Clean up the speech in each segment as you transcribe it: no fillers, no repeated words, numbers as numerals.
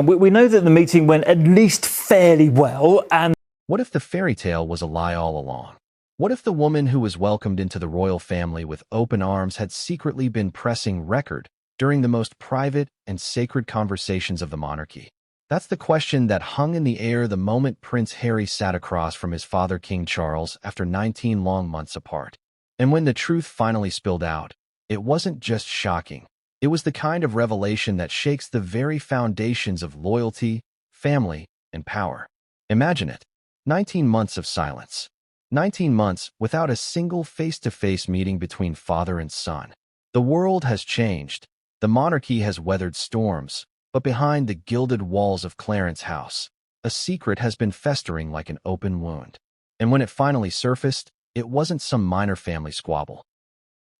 We know that the meeting went at least fairly well, and What if the fairy tale was a lie all along? What if the woman who was welcomed into the royal family with open arms had secretly been pressing record during the most private and sacred conversations of the monarchy? That's the question that hung in the air the moment Prince Harry sat across from his father King Charles after 19 long months apart. And when the truth finally spilled out, it wasn't just shocking. It was the kind of revelation that shakes the very foundations of loyalty, family, and power. Imagine it. 19 months of silence. 19 months without a single face-to-face meeting between father and son. The world has changed. The monarchy has weathered storms, but behind the gilded walls of Clarence House, a secret has been festering like an open wound. And when it finally surfaced, it wasn't some minor family squabble.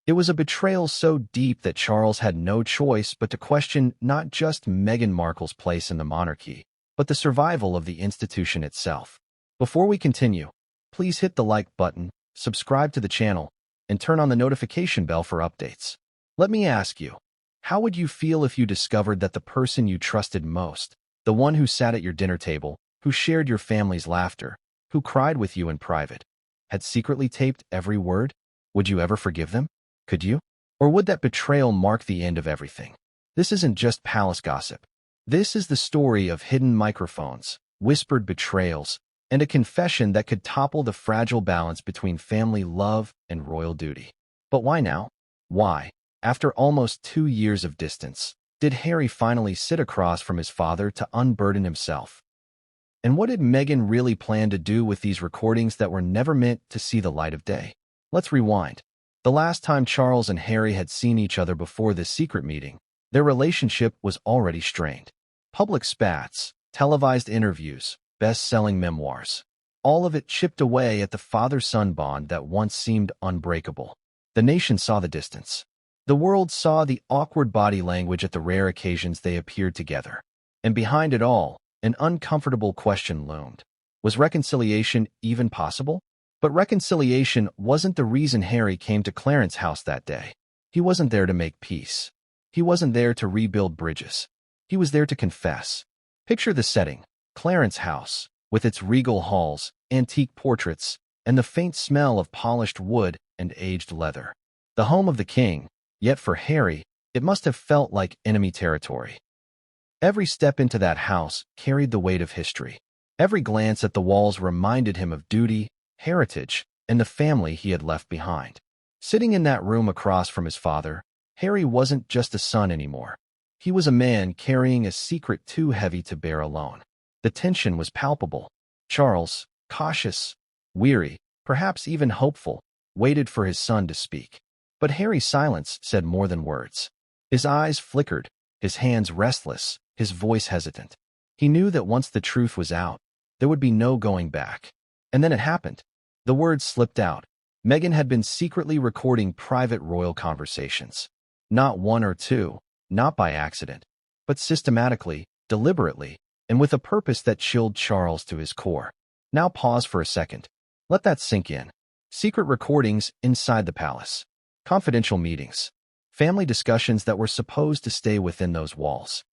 It was a betrayal so deep that Charles had no choice but to question not just Meghan Markle's place in the monarchy, but the survival of the institution itself. Before we continue, please hit the like button, subscribe to the channel, and turn on the notification bell for updates. Let me ask you, how would you feel if you discovered that the person you trusted most, the one who sat at your dinner table, who shared your family's laughter, who cried with you in private, had secretly taped every word? Would you ever forgive them? Could you? Or would that betrayal mark the end of everything? This isn't just palace gossip. This is the story of hidden microphones, whispered betrayals, and a confession that could topple the fragile balance between family love and royal duty. But why now? Why, after almost 2 years of distance, did Harry finally sit across from his father to unburden himself? And what did Meghan really plan to do with these recordings that were never meant to see the light of day? Let's rewind. The last time Charles and Harry had seen each other before this secret meeting, their relationship was already strained. Public spats, televised interviews, best-selling memoirs. All of it chipped away at the father-son bond that once seemed unbreakable. The nation saw the distance. The world saw the awkward body language at the rare occasions they appeared together. And behind it all, an uncomfortable question loomed. Was reconciliation even possible? But reconciliation wasn't the reason Harry came to Clarence House that day. He wasn't there to make peace. He wasn't there to rebuild bridges. He was there to confess. Picture the setting. Clarence House, with its regal halls, antique portraits, and the faint smell of polished wood and aged leather. The home of the king, yet for Harry, it must have felt like enemy territory. Every step into that house carried the weight of history. Every glance at the walls reminded him of duty, heritage, and the family he had left behind. Sitting in that room across from his father, Harry wasn't just a son anymore. He was a man carrying a secret too heavy to bear alone. The tension was palpable. Charles, cautious, weary, perhaps even hopeful, waited for his son to speak. But Harry's silence said more than words. His eyes flickered, his hands restless, his voice hesitant. He knew that once the truth was out, there would be no going back. And then it happened. The words slipped out. Meghan had been secretly recording private royal conversations. Not one or two, not by accident, but systematically, deliberately, and with a purpose that chilled Charles to his core. Now pause for a second. Let that sink in. Secret recordings inside the palace. Confidential meetings. Family discussions that were supposed to stay within those walls.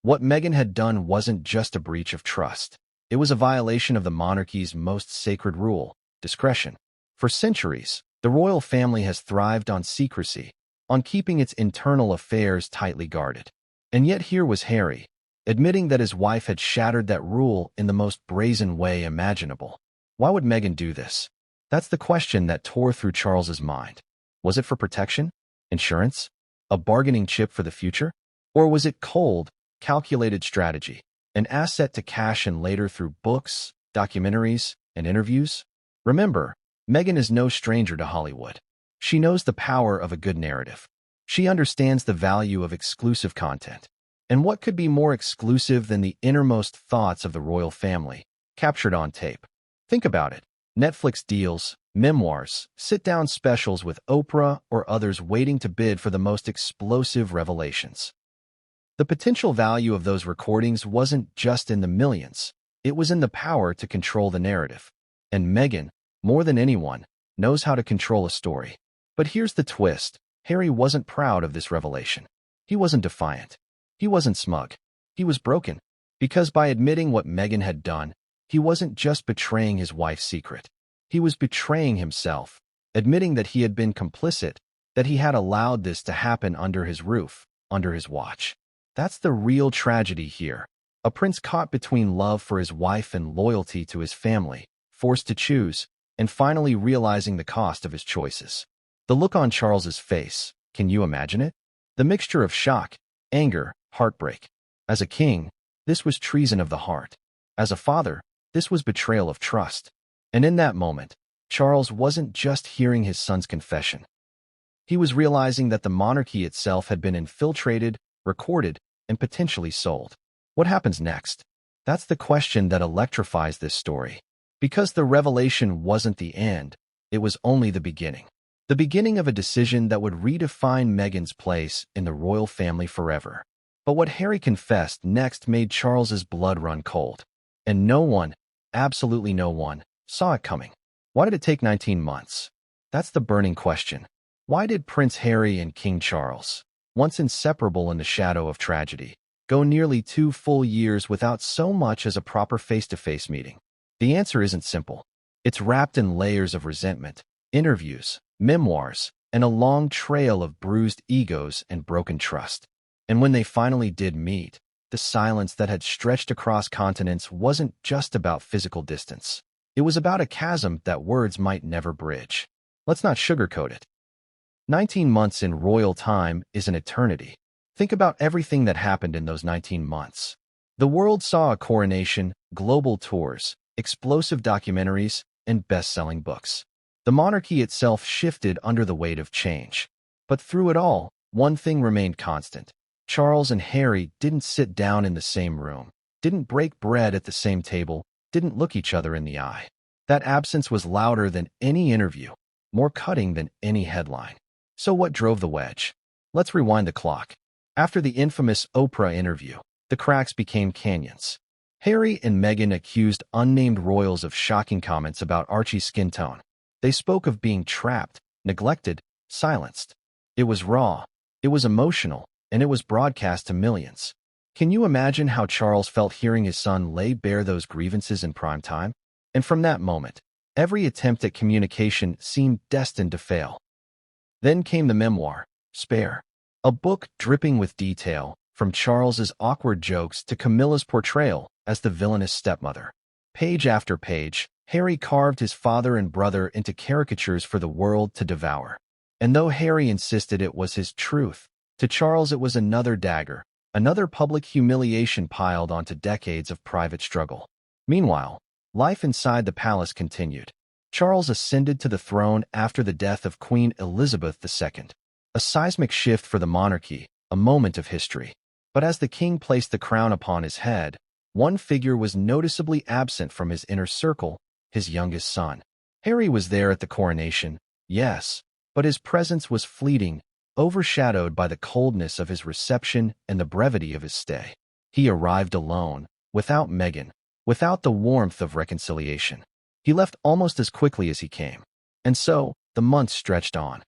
What Meghan had done wasn't just a breach of trust. It was a violation of the monarchy's most sacred rule, discretion. For centuries, the royal family has thrived on secrecy, on keeping its internal affairs tightly guarded. And yet here was Harry, admitting that his wife had shattered that rule in the most brazen way imaginable. Why would Meghan do this? That's the question that tore through Charles's mind. Was it for protection? Insurance? A bargaining chip for the future? Or was it cold, calculated strategy, an asset to cash in later through books, documentaries, and interviews? Remember, Meghan is no stranger to Hollywood. She knows the power of a good narrative. She understands the value of exclusive content. And what could be more exclusive than the innermost thoughts of the royal family, captured on tape? Think about it. Netflix deals, memoirs, sit-down specials with Oprah or others waiting to bid for the most explosive revelations. The potential value of those recordings wasn't just in the millions. It was in the power to control the narrative. And Meghan, more than anyone, knows how to control a story. But here's the twist. Harry wasn't proud of this revelation. He wasn't defiant. He wasn't smug. He was broken. Because by admitting what Meghan had done, he wasn't just betraying his wife's secret. He was betraying himself, admitting that he had been complicit, that he had allowed this to happen under his roof, under his watch. That's the real tragedy here. A prince caught between love for his wife and loyalty to his family, forced to choose, and finally realizing the cost of his choices. The look on Charles's face, can you imagine it? The mixture of shock, anger, heartbreak. As a king, this was treason of the heart. As a father, this was betrayal of trust. And in that moment, Charles wasn't just hearing his son's confession. He was realizing that the monarchy itself had been infiltrated, recorded, and potentially sold. What happens next? That's the question that electrifies this story. Because the revelation wasn't the end, it was only the beginning. The beginning of a decision that would redefine Meghan's place in the royal family forever. But what Harry confessed next made Charles's blood run cold. And no one, absolutely no one, saw it coming. Why did it take 19 months? That's the burning question. Why did Prince Harry and King Charles, once inseparable in the shadow of tragedy, go nearly 2 full years without so much as a proper face-to-face meeting? The answer isn't simple. It's wrapped in layers of resentment, interviews, memoirs, and a long trail of bruised egos and broken trust. And when they finally did meet, the silence that had stretched across continents wasn't just about physical distance. It was about a chasm that words might never bridge. Let's not sugarcoat it. 19 months in royal time is an eternity. Think about everything that happened in those 19 months. The world saw a coronation, global tours, explosive documentaries, and best-selling books. The monarchy itself shifted under the weight of change. But through it all, one thing remained constant. Charles and Harry didn't sit down in the same room, didn't break bread at the same table, didn't look each other in the eye. That absence was louder than any interview, more cutting than any headline. So what drove the wedge? Let's rewind the clock. After the infamous Oprah interview, the cracks became canyons. Harry and Meghan accused unnamed royals of shocking comments about Archie's skin tone. They spoke of being trapped, neglected, silenced. It was raw, it was emotional, and it was broadcast to millions. Can you imagine how Charles felt hearing his son lay bare those grievances in prime time? And from that moment, every attempt at communication seemed destined to fail. Then came the memoir, Spare, a book dripping with detail, from Charles's awkward jokes to Camilla's portrayal as the villainous stepmother. Page after page, Harry carved his father and brother into caricatures for the world to devour. And though Harry insisted it was his truth, to Charles it was another dagger, another public humiliation piled onto decades of private struggle. Meanwhile, life inside the palace continued. Charles ascended to the throne after the death of Queen Elizabeth II, a seismic shift for the monarchy, a moment of history. But as the king placed the crown upon his head, one figure was noticeably absent from his inner circle, his youngest son. Harry was there at the coronation, yes, but his presence was fleeting, overshadowed by the coldness of his reception and the brevity of his stay. He arrived alone, without Meghan, without the warmth of reconciliation. He left almost as quickly as he came. And so, the months stretched on.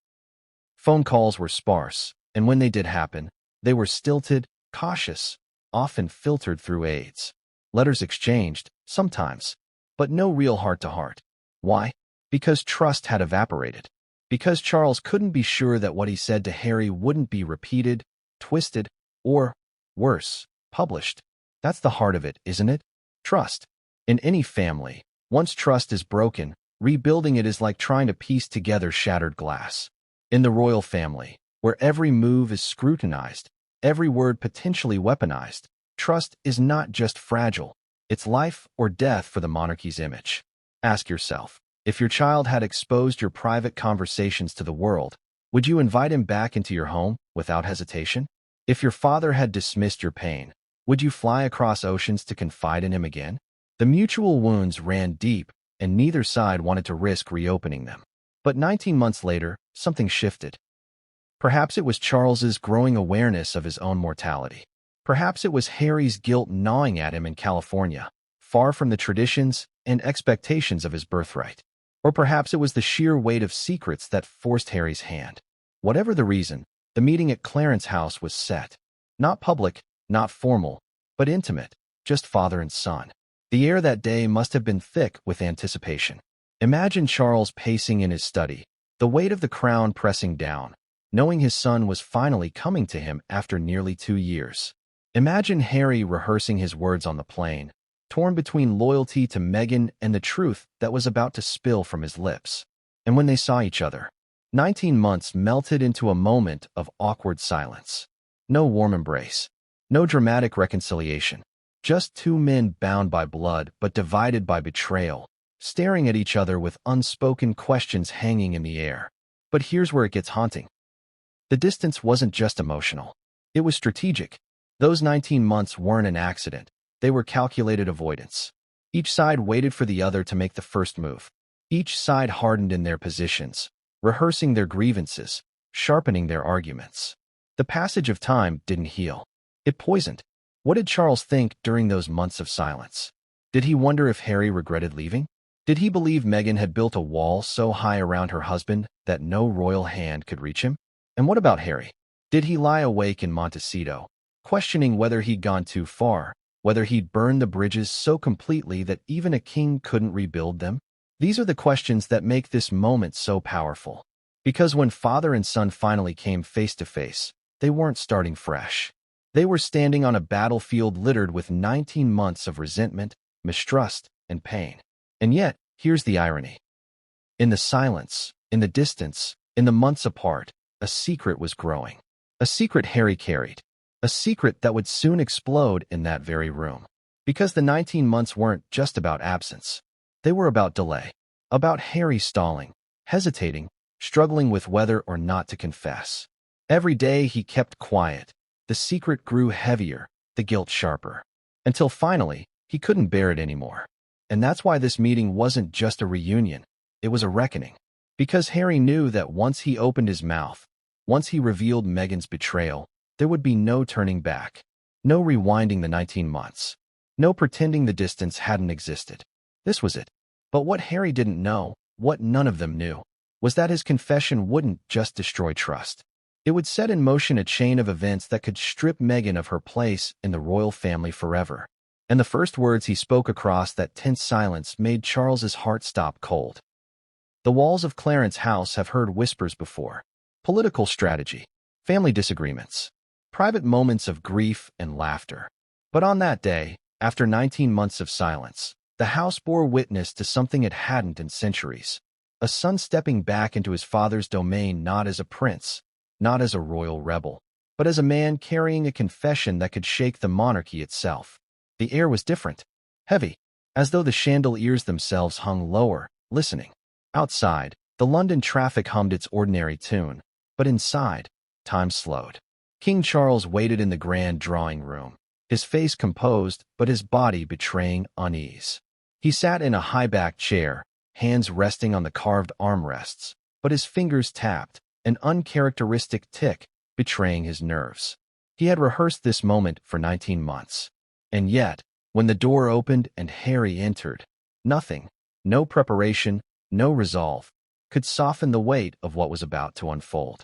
Phone calls were sparse, and when they did happen, they were stilted, cautious, often filtered through aides. Letters exchanged, sometimes, but no real heart-to-heart. Why? Because trust had evaporated. Because Charles couldn't be sure that what he said to Harry wouldn't be repeated, twisted, or, worse, published. That's the heart of it, isn't it? Trust. In any family, once trust is broken, rebuilding it is like trying to piece together shattered glass. In the royal family, where every move is scrutinized, every word potentially weaponized, trust is not just fragile, it's life or death for the monarchy's image. Ask yourself, if your child had exposed your private conversations to the world, would you invite him back into your home without hesitation? If your father had dismissed your pain, would you fly across oceans to confide in him again? The mutual wounds ran deep, and neither side wanted to risk reopening them. But 19 months later, something shifted. Perhaps it was Charles's growing awareness of his own mortality. Perhaps it was Harry's guilt gnawing at him in California, far from the traditions and expectations of his birthright. Or perhaps it was the sheer weight of secrets that forced Harry's hand. Whatever the reason, the meeting at Clarence House was set. Not public, not formal, but intimate. just father and son. The air that day must have been thick with anticipation. Imagine Charles pacing in his study, the weight of the crown pressing down, knowing his son was finally coming to him after nearly 2 years. Imagine Harry rehearsing his words on the plane, torn between loyalty to Meghan and the truth that was about to spill from his lips. And when they saw each other, 19 months melted into a moment of awkward silence. No warm embrace, no dramatic reconciliation, just two men bound by blood but divided by betrayal, staring at each other with unspoken questions hanging in the air. But here's where it gets haunting. The distance wasn't just emotional. It was strategic. Those 19 months weren't an accident. They were calculated avoidance. Each side waited for the other to make the first move. Each side hardened in their positions, rehearsing their grievances, sharpening their arguments. The passage of time didn't heal. It poisoned. What did Charles think during those months of silence? Did he wonder if Harry regretted leaving? Did he believe Meghan had built a wall so high around her husband that no royal hand could reach him? And what about Harry? Did he lie awake in Montecito, questioning whether he'd gone too far, whether he'd burned the bridges so completely that even a king couldn't rebuild them? These are the questions that make this moment so powerful. Because when father and son finally came face to face, they weren't starting fresh. They were standing on a battlefield littered with 19 months of resentment, mistrust, and pain. And yet, here's the irony. In the silence, in the distance, in the months apart, a secret was growing. A secret Harry carried. A secret that would soon explode in that very room. Because the 19 months weren't just about absence. They were about delay. About Harry stalling, hesitating, struggling with whether or not to confess. Every day he kept quiet. The secret grew heavier, the guilt sharper. Until finally, he couldn't bear it anymore. And that's why this meeting wasn't just a reunion. It was a reckoning. Because Harry knew that once he opened his mouth, once he revealed Meghan's betrayal, there would be no turning back. No rewinding the 19 months. No pretending the distance hadn't existed. This was it. But what Harry didn't know, what none of them knew, was that his confession wouldn't just destroy trust. It would set in motion a chain of events that could strip Meghan of her place in the royal family forever. And the first words he spoke across that tense silence made Charles's heart stop cold. The walls of Clarence House have heard whispers before. Political strategy, family disagreements, private moments of grief and laughter. But on that day, after 19 months of silence, the house bore witness to something it hadn't in centuries. A son stepping back into his father's domain not as a prince, not as a royal rebel, but as a man carrying a confession that could shake the monarchy itself. The air was different, heavy, as though the chandeliers themselves hung lower, listening. Outside, the London traffic hummed its ordinary tune, but inside, time slowed. King Charles waited in the grand drawing room, his face composed but his body betraying unease. He sat in a high-backed chair, hands resting on the carved armrests, but his fingers tapped, an uncharacteristic tick betraying his nerves. He had rehearsed this moment for 19 months. And yet, when the door opened and Harry entered, nothing, no preparation, no resolve, could soften the weight of what was about to unfold.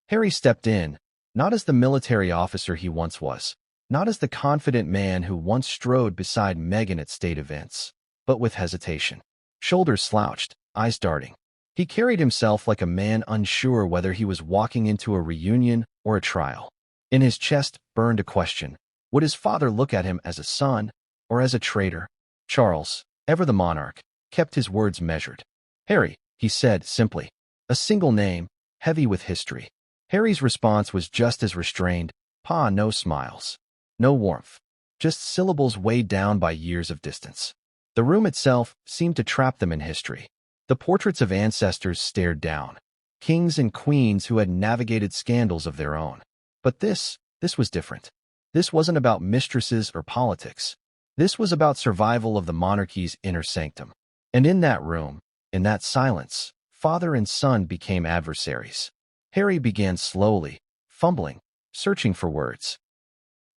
Harry stepped in, not as the military officer he once was, not as the confident man who once strode beside Meghan at state events, but with hesitation. Shoulders slouched, eyes darting. He carried himself like a man unsure whether he was walking into a reunion or a trial. In his chest burned a question. Would his father look at him as a son or as a traitor? Charles, ever the monarch, kept his words measured. Harry, he said simply. A single name, heavy with history. Harry's response was just as restrained. Pa, no smiles. No warmth. Just syllables weighed down by years of distance. The room itself seemed to trap them in history. The portraits of ancestors stared down. Kings and queens who had navigated scandals of their own. But this was different. This wasn't about mistresses or politics. This was about survival of the monarchy's inner sanctum. And in that room, in that silence, father and son became adversaries. Harry began slowly, fumbling, searching for words.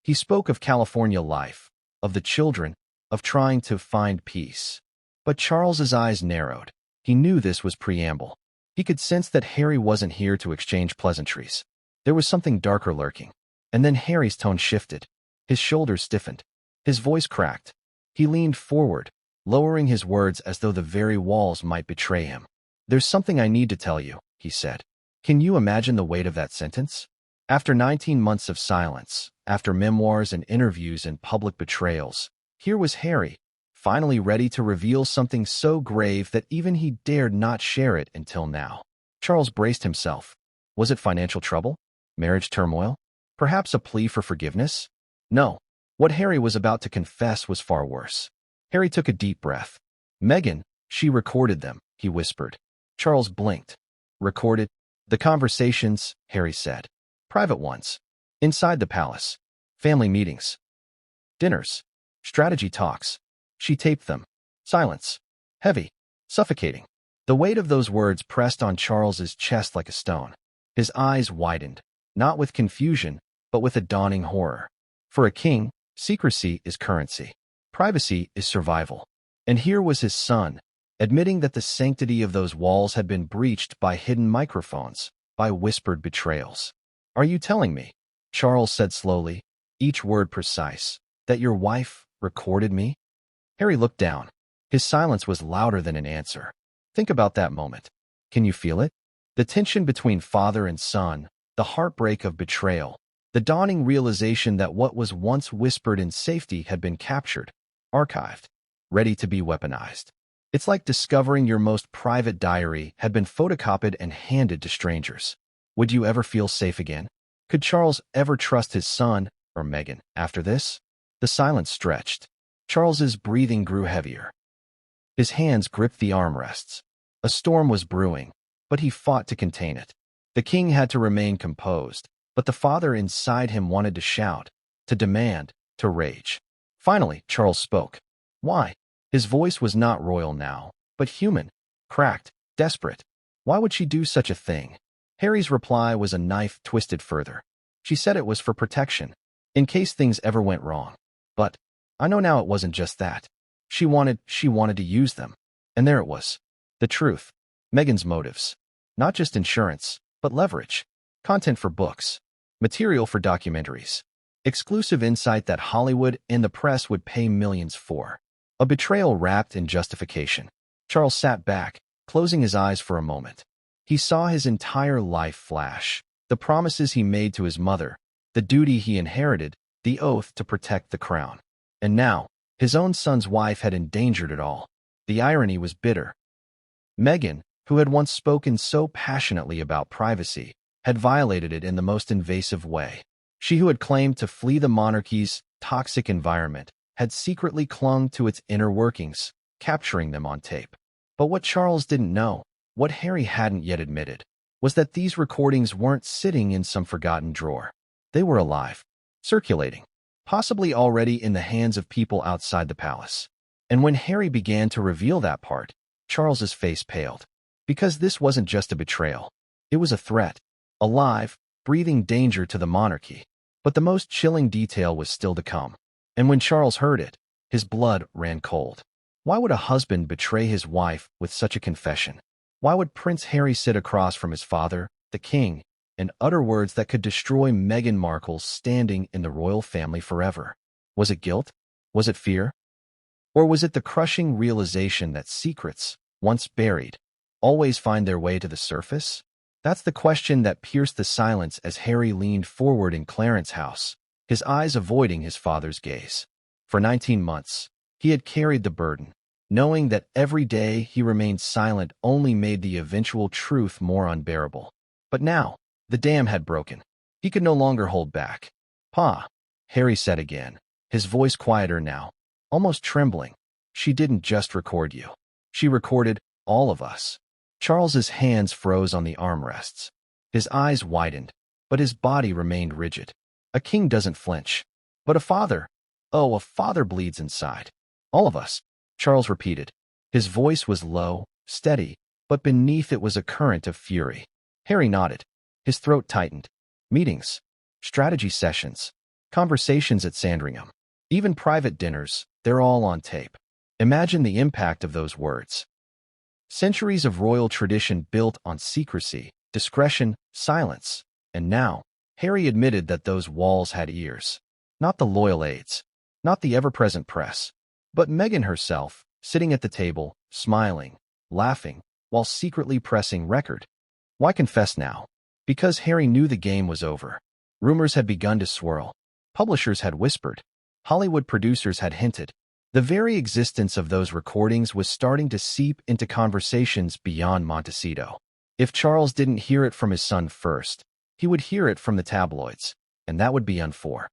He spoke of California life, of the children, of trying to find peace. But Charles's eyes narrowed. He knew this was preamble. He could sense that Harry wasn't here to exchange pleasantries. There was something darker lurking. And then Harry's tone shifted. His shoulders stiffened. His voice cracked. He leaned forward, lowering his words as though the very walls might betray him. "There's something I need to tell you," he said. "Can you imagine the weight of that sentence?" After 19 months of silence, after memoirs and interviews and public betrayals, here was Harry, finally ready to reveal something so grave that even he dared not share it until now. Charles braced himself. Was it financial trouble? Marriage turmoil? Perhaps a plea for forgiveness? No. What Harry was about to confess was far worse. Harry took a deep breath. "Meghan, she recorded them," he whispered. Charles blinked. "Recorded?" "The conversations," Harry said. "Private ones. Inside the palace. Family meetings. Dinners. Strategy talks. She taped them." Silence. Heavy. Suffocating. The weight of those words pressed on Charles's chest like a stone. His eyes widened, not with confusion, but with a dawning horror. For a king, secrecy is currency. Privacy is survival. And here was his son, admitting that the sanctity of those walls had been breached by hidden microphones, by whispered betrayals. "Are you telling me," Charles said slowly, each word precise, "that your wife recorded me?" Harry looked down. His silence was louder than an answer. Think about that moment. Can you feel it? The tension between father and son, the heartbreak of betrayal, the dawning realization that what was once whispered in safety had been captured, archived, ready to be weaponized. It's like discovering your most private diary had been photocopied and handed to strangers. Would you ever feel safe again? Could Charles ever trust his son or Meghan after this? The silence stretched. Charles's breathing grew heavier. His hands gripped the armrests. A storm was brewing, but he fought to contain it. The king had to remain composed, but the father inside him wanted to shout, to demand, to rage. Finally, Charles spoke. Why? His voice was not royal now, but human, cracked, desperate. Why would she do such a thing? Harry's reply was a knife twisted further. She said it was for protection, in case things ever went wrong. But I know now it wasn't just that. She wanted to use them. And there it was. The truth. Meghan's motives. Not just insurance, but leverage. Content for books. Material for documentaries. Exclusive insight that Hollywood and the press would pay millions for. A betrayal wrapped in justification. Charles sat back, closing his eyes for a moment. He saw his entire life flash. The promises he made to his mother, the duty he inherited, the oath to protect the crown. And now, his own son's wife had endangered it all. The irony was bitter. Meghan, who had once spoken so passionately about privacy, had violated it in the most invasive way. She who had claimed to flee the monarchy's toxic environment had secretly clung to its inner workings, capturing them on tape. But what Charles didn't know, what Harry hadn't yet admitted, was that these recordings weren't sitting in some forgotten drawer. They were alive, circulating, possibly already in the hands of people outside the palace. And when Harry began to reveal that part, Charles's face paled. Because this wasn't just a betrayal. It was a threat, a live, breathing danger to the monarchy. But the most chilling detail was still to come. And when Charles heard it, his blood ran cold. Why would a husband betray his wife with such a confession? Why would Prince Harry sit across from his father, the king, and utter words that could destroy Meghan Markle's standing in the royal family forever? Was it guilt? Was it fear? Or was it the crushing realization that secrets, once buried, always find their way to the surface? That's the question that pierced the silence as Harry leaned forward in Clarence's house, his eyes avoiding his father's gaze. For 19 months, he had carried the burden, knowing that every day he remained silent only made the eventual truth more unbearable. But now, the dam had broken. He could no longer hold back. "Pa," Harry said again, his voice quieter now, almost trembling. "She didn't just record you. She recorded all of us." Charles's hands froze on the armrests. His eyes widened, but his body remained rigid. A king doesn't flinch. But a father, oh, a father bleeds inside. "All of us," Charles repeated. His voice was low, steady, but beneath it was a current of fury. Harry nodded. His throat tightened. Meetings, strategy sessions, conversations at Sandringham, even private dinners, they're all on tape. Imagine the impact of those words. Centuries of royal tradition built on secrecy, discretion, silence. And now, Harry admitted that those walls had ears. Not the loyal aides, Not the ever-present press, but Meghan herself, sitting at the table, smiling, laughing, while secretly pressing record. Why confess now? Because Harry knew the game was over. Rumors had begun to swirl. Publishers had whispered. Hollywood producers had hinted. The very existence of those recordings was starting to seep into conversations beyond Montecito. If Charles didn't hear it from his son first, he would hear it from the tabloids, and that would be unfair.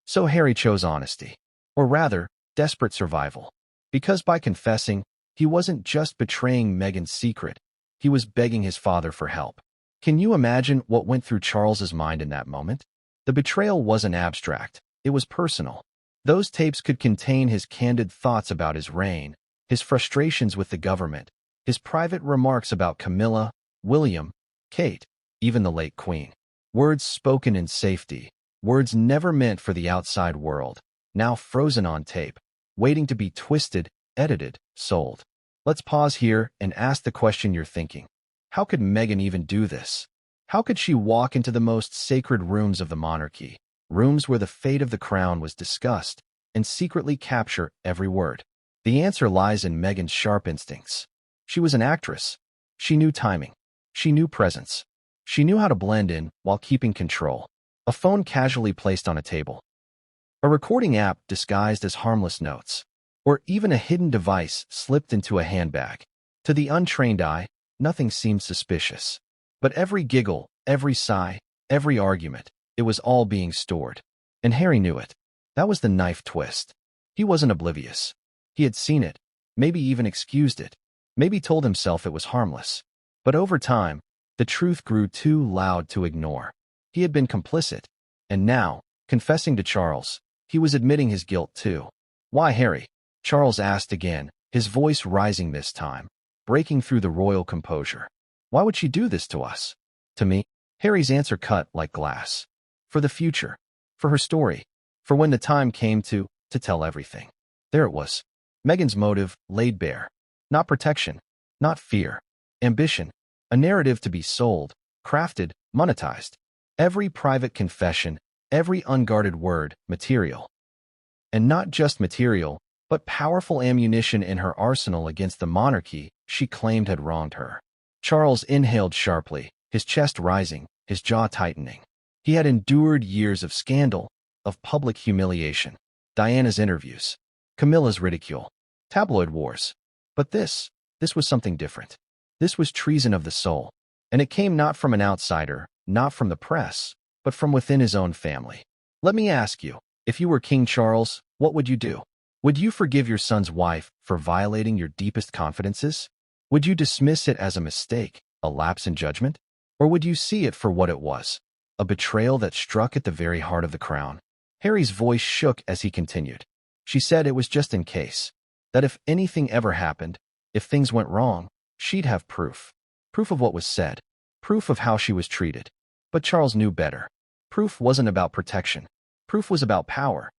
So Harry chose honesty, or rather, desperate survival. Because by confessing, he wasn't just betraying Meghan's secret, he was begging his father for help. Can you imagine what went through Charles's mind in that moment? The betrayal wasn't abstract, it was personal. Those tapes could contain his candid thoughts about his reign, his frustrations with the government, his private remarks about Camilla, William, Kate, even the late Queen. Words spoken in safety, words never meant for the outside world, now frozen on tape, waiting to be twisted, edited, sold. Let's pause here and ask the question you're thinking. How could Meghan even do this? How could she walk into the most sacred rooms of the monarchy, rooms where the fate of the crown was discussed, and secretly capture every word? The answer lies in Meghan's sharp instincts. She was an actress. She knew timing. She knew presence. She knew how to blend in while keeping control. A phone casually placed on a table. A recording app disguised as harmless notes. Or even a hidden device slipped into a handbag. To the untrained eye, nothing seemed suspicious. But every giggle, every sigh, every argument, it was all being stored. And Harry knew it. That was the knife twist. He wasn't oblivious. He had seen it, maybe even excused it, maybe told himself it was harmless. But over time, the truth grew too loud to ignore. He had been complicit. And now, confessing to Charles, he was admitting his guilt too. Why, Harry? Charles asked again, his voice rising this time, breaking through the royal composure. Why would she do this to us? To me? Harry's answer cut like glass. For the future. For her story. For when the time came to tell everything. There it was. Meghan's motive laid bare. Not protection. Not fear. Ambition. A narrative to be sold, crafted, monetized. Every private confession, every unguarded word, material. And not just material, but powerful ammunition in her arsenal against the monarchy she claimed had wronged her. Charles inhaled sharply, his chest rising, his jaw tightening. He had endured years of scandal, of public humiliation, Diana's interviews, Camilla's ridicule, tabloid wars. But this was something different. This was treason of the soul. And it came not from an outsider, not from the press, but from within his own family. Let me ask you, if you were King Charles, what would you do? Would you forgive your son's wife for violating your deepest confidences? Would you dismiss it as a mistake, a lapse in judgment? Or would you see it for what it was, a betrayal that struck at the very heart of the crown? Harry's voice shook as he continued. She said it was just in case, that if anything ever happened, if things went wrong, she'd have proof. Proof of what was said, proof of how she was treated. But Charles knew better. Proof wasn't about protection. Proof was about power.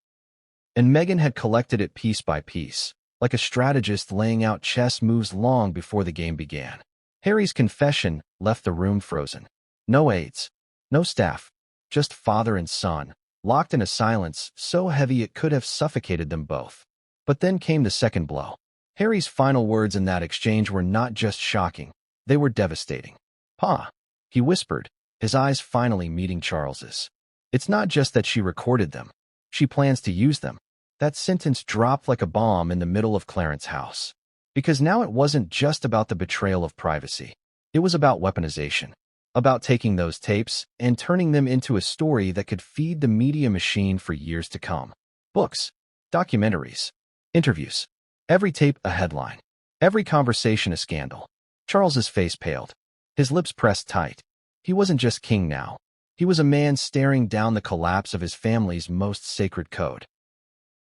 And Meghan had collected it piece by piece, like a strategist laying out chess moves long before the game began. Harry's confession left the room frozen. No aides, no staff, just father and son, locked in a silence so heavy it could have suffocated them both. But then came the second blow. Harry's final words in that exchange were not just shocking, they were devastating. "Pa," he whispered, his eyes finally meeting Charles's. "It's not just that she recorded them. She plans to use them." That sentence dropped like a bomb in the middle of Clarence's house. Because now it wasn't just about the betrayal of privacy. It was about weaponization. About taking those tapes and turning them into a story that could feed the media machine for years to come. Books, documentaries, interviews. Every tape a headline. Every conversation a scandal. Charles's face paled. His lips pressed tight. He wasn't just king now. He was a man staring down the collapse of his family's most sacred code.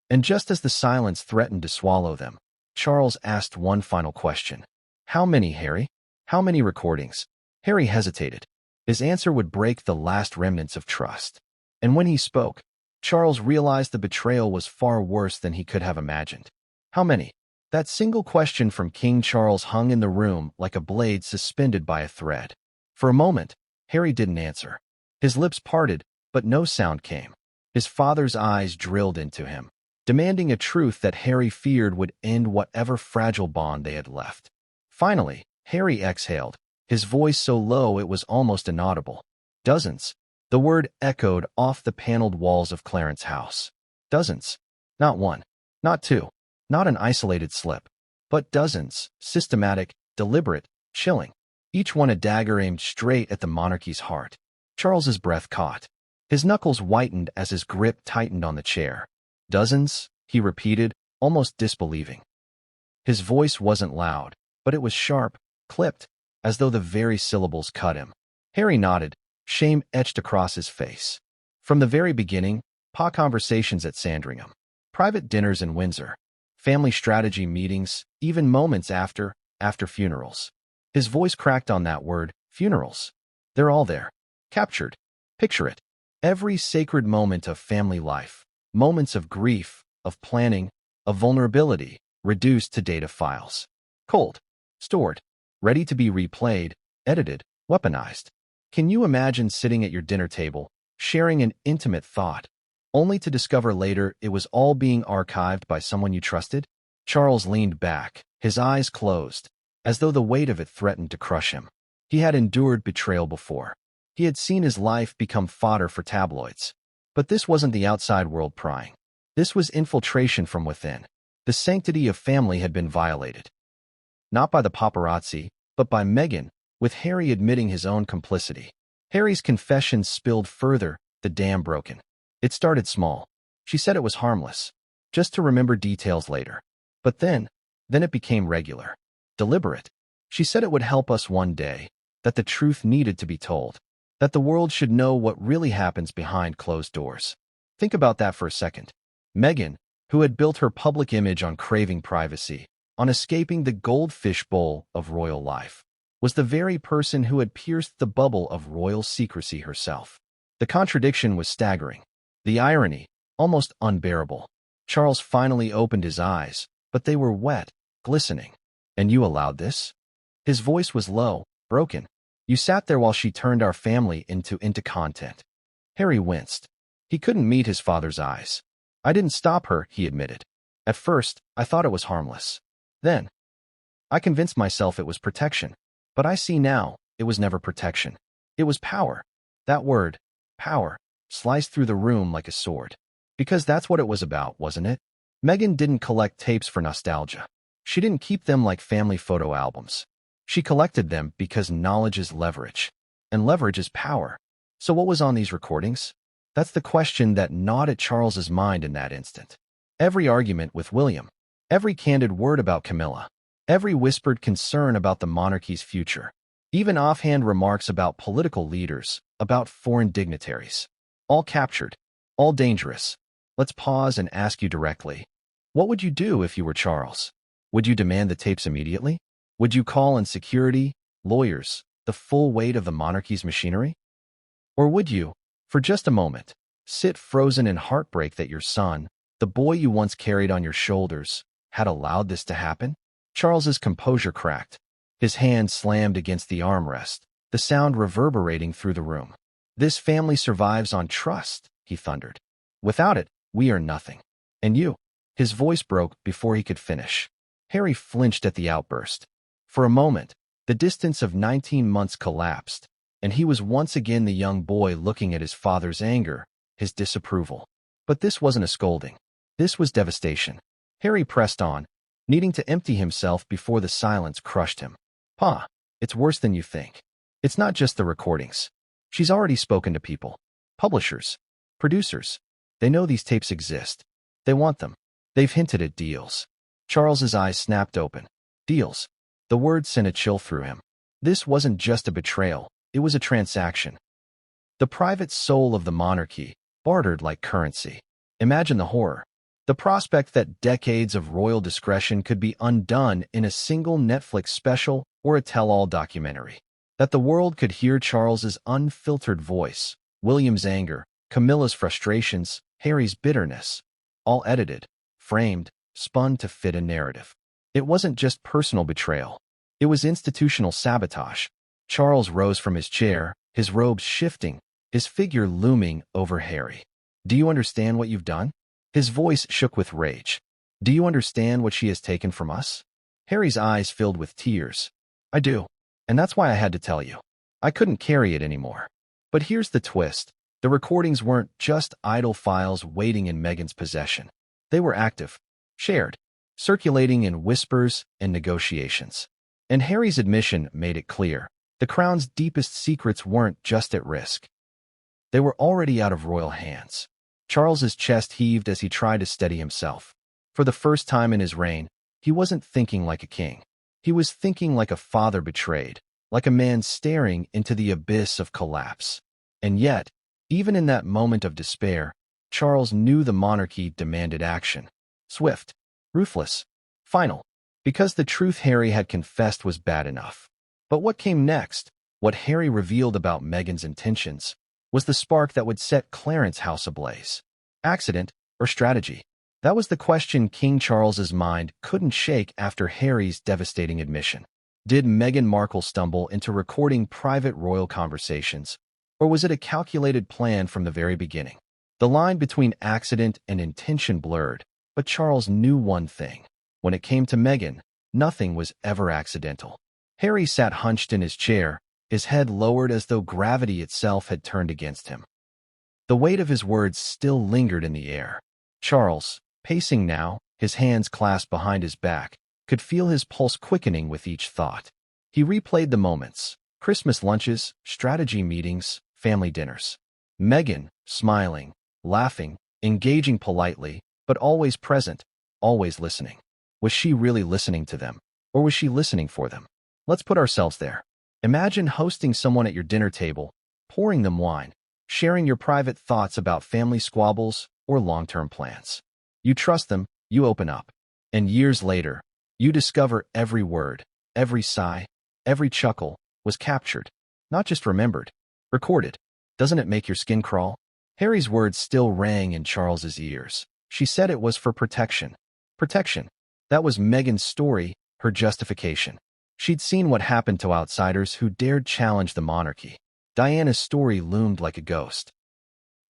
And just as the silence threatened to swallow them, Charles asked one final question. "How many, Harry? How many recordings?" Harry hesitated. His answer would break the last remnants of trust. And when he spoke, Charles realized the betrayal was far worse than he could have imagined. How many? That single question from King Charles hung in the room like a blade suspended by a thread. For a moment, Harry didn't answer. His lips parted, but no sound came. His father's eyes drilled into him. demanding a truth that Harry feared would end whatever fragile bond they had left. Finally, Harry exhaled, his voice so low it was almost inaudible. Dozens. The word echoed off the paneled walls of Clarence's house. Dozens. Not one. Not two. Not an isolated slip. But dozens, systematic, deliberate, chilling. Each one a dagger aimed straight at the monarchy's heart. Charles's breath caught. His knuckles whitened as his grip tightened on the chair. Dozens, he repeated, almost disbelieving. His voice wasn't loud, but it was sharp, clipped, as though the very syllables cut him. Harry nodded, shame etched across his face. From the very beginning, conversations at Sandringham, private dinners in Windsor, family strategy meetings, even moments after funerals. His voice cracked on that word, funerals. They're all there. Captured. Picture it. Every sacred moment of family life, moments of grief, of planning, of vulnerability, reduced to data files. Cold. Stored. Ready to be replayed, edited, weaponized. Can you imagine sitting at your dinner table, sharing an intimate thought, only to discover later it was all being archived by someone you trusted? Charles leaned back, his eyes closed, as though the weight of it threatened to crush him. He had endured betrayal before. He had seen his life become fodder for tabloids. But this wasn't the outside world prying. This was infiltration from within. The sanctity of family had been violated. Not by the paparazzi, but by Meghan, with Harry admitting his own complicity. Harry's confession spilled further, the dam broken. It started small. She said it was harmless, just to remember details later. But then it became regular. Deliberate. She said it would help us one day, that the truth needed to be told, that the world should know what really happens behind closed doors. Think about that for a second. Meghan, who had built her public image on craving privacy, on escaping the goldfish bowl of royal life, was the very person who had pierced the bubble of royal secrecy herself. The contradiction was staggering. The irony, almost unbearable. Charles finally opened his eyes, but they were wet, glistening. And you allowed this? His voice was low, broken. You sat there while she turned our family into content. Harry winced. He couldn't meet his father's eyes. I didn't stop her, he admitted. At first, I thought it was harmless. Then, I convinced myself it was protection. But I see now, it was never protection. It was power. That word, power, sliced through the room like a sword. Because that's what it was about, wasn't it? Meghan didn't collect tapes for nostalgia. She didn't keep them like family photo albums. She collected them because knowledge is leverage. And leverage is power. So what was on these recordings? That's the question that gnawed at Charles's mind in that instant. Every argument with William. Every candid word about Camilla. Every whispered concern about the monarchy's future. Even offhand remarks about political leaders, about foreign dignitaries. All captured. All dangerous. Let's pause and ask you directly. What would you do if you were Charles? Would you demand the tapes immediately? Would you call in security, lawyers, the full weight of the monarchy's machinery? Or would you, for just a moment, sit frozen in heartbreak that your son, the boy you once carried on your shoulders, had allowed this to happen? Charles's composure cracked. His hand slammed against the armrest, the sound reverberating through the room. This family survives on trust, he thundered. Without it, we are nothing. And you? His voice broke before he could finish. Harry flinched at the outburst. For a moment, the distance of 19 months collapsed, and he was once again the young boy looking at his father's anger, his disapproval. But this wasn't a scolding. This was devastation. Harry pressed on, needing to empty himself before the silence crushed him. Pa, it's worse than you think. It's not just the recordings. She's already spoken to people. Publishers. Producers. They know these tapes exist. They want them. They've hinted at deals. Charles's eyes snapped open. Deals. The word sent a chill through him. This wasn't just a betrayal. It was a transaction. The private soul of the monarchy, bartered like currency. Imagine the horror. The prospect that decades of royal discretion could be undone in a single Netflix special or a tell-all documentary. That the world could hear Charles's unfiltered voice, William's anger, Camilla's frustrations, Harry's bitterness, all edited, framed, spun to fit a narrative. It wasn't just personal betrayal. It was institutional sabotage. Charles rose from his chair, his robes shifting, his figure looming over Harry. Do you understand what you've done? His voice shook with rage. "Do you understand what she has taken from us?" Harry's eyes filled with tears. "I do. And that's why I had to tell you. I couldn't carry it anymore." But here's the twist. The recordings weren't just idle files waiting in Meghan's possession. They were active, shared, circulating in whispers and negotiations. And Harry's admission made it clear. The Crown's deepest secrets weren't just at risk. They were already out of royal hands. Charles's chest heaved as he tried to steady himself. For the first time in his reign, he wasn't thinking like a king. He was thinking like a father betrayed, like a man staring into the abyss of collapse. And yet, even in that moment of despair, Charles knew the monarchy demanded action. Swift, ruthless, final. Because the truth Harry had confessed was bad enough. But what came next, what Harry revealed about Meghan's intentions, was the spark that would set Clarence's house ablaze. Accident or strategy? That was the question King Charles's mind couldn't shake after Harry's devastating admission. Did Meghan Markle stumble into recording private royal conversations, or was it a calculated plan from the very beginning? The line between accident and intention blurred, but Charles knew one thing. When it came to Meghan, nothing was ever accidental. Harry sat hunched in his chair, his head lowered as though gravity itself had turned against him. The weight of his words still lingered in the air. Charles, pacing now, his hands clasped behind his back, could feel his pulse quickening with each thought. He replayed the moments: Christmas lunches, strategy meetings, family dinners. Meghan, smiling, laughing, engaging politely, but always present, always listening. Was she really listening to them, or was she listening for them? Let's put ourselves there. Imagine hosting someone at your dinner table, pouring them wine, sharing your private thoughts about family squabbles or long-term plans. You trust them, you open up. And years later, you discover every word, every sigh, every chuckle was captured, not just remembered, recorded. Doesn't it make your skin crawl? Harry's words still rang in Charles's ears. She said it was for protection. Protection. That was Meghan's story, her justification. She'd seen what happened to outsiders who dared challenge the monarchy. Diana's story loomed like a ghost.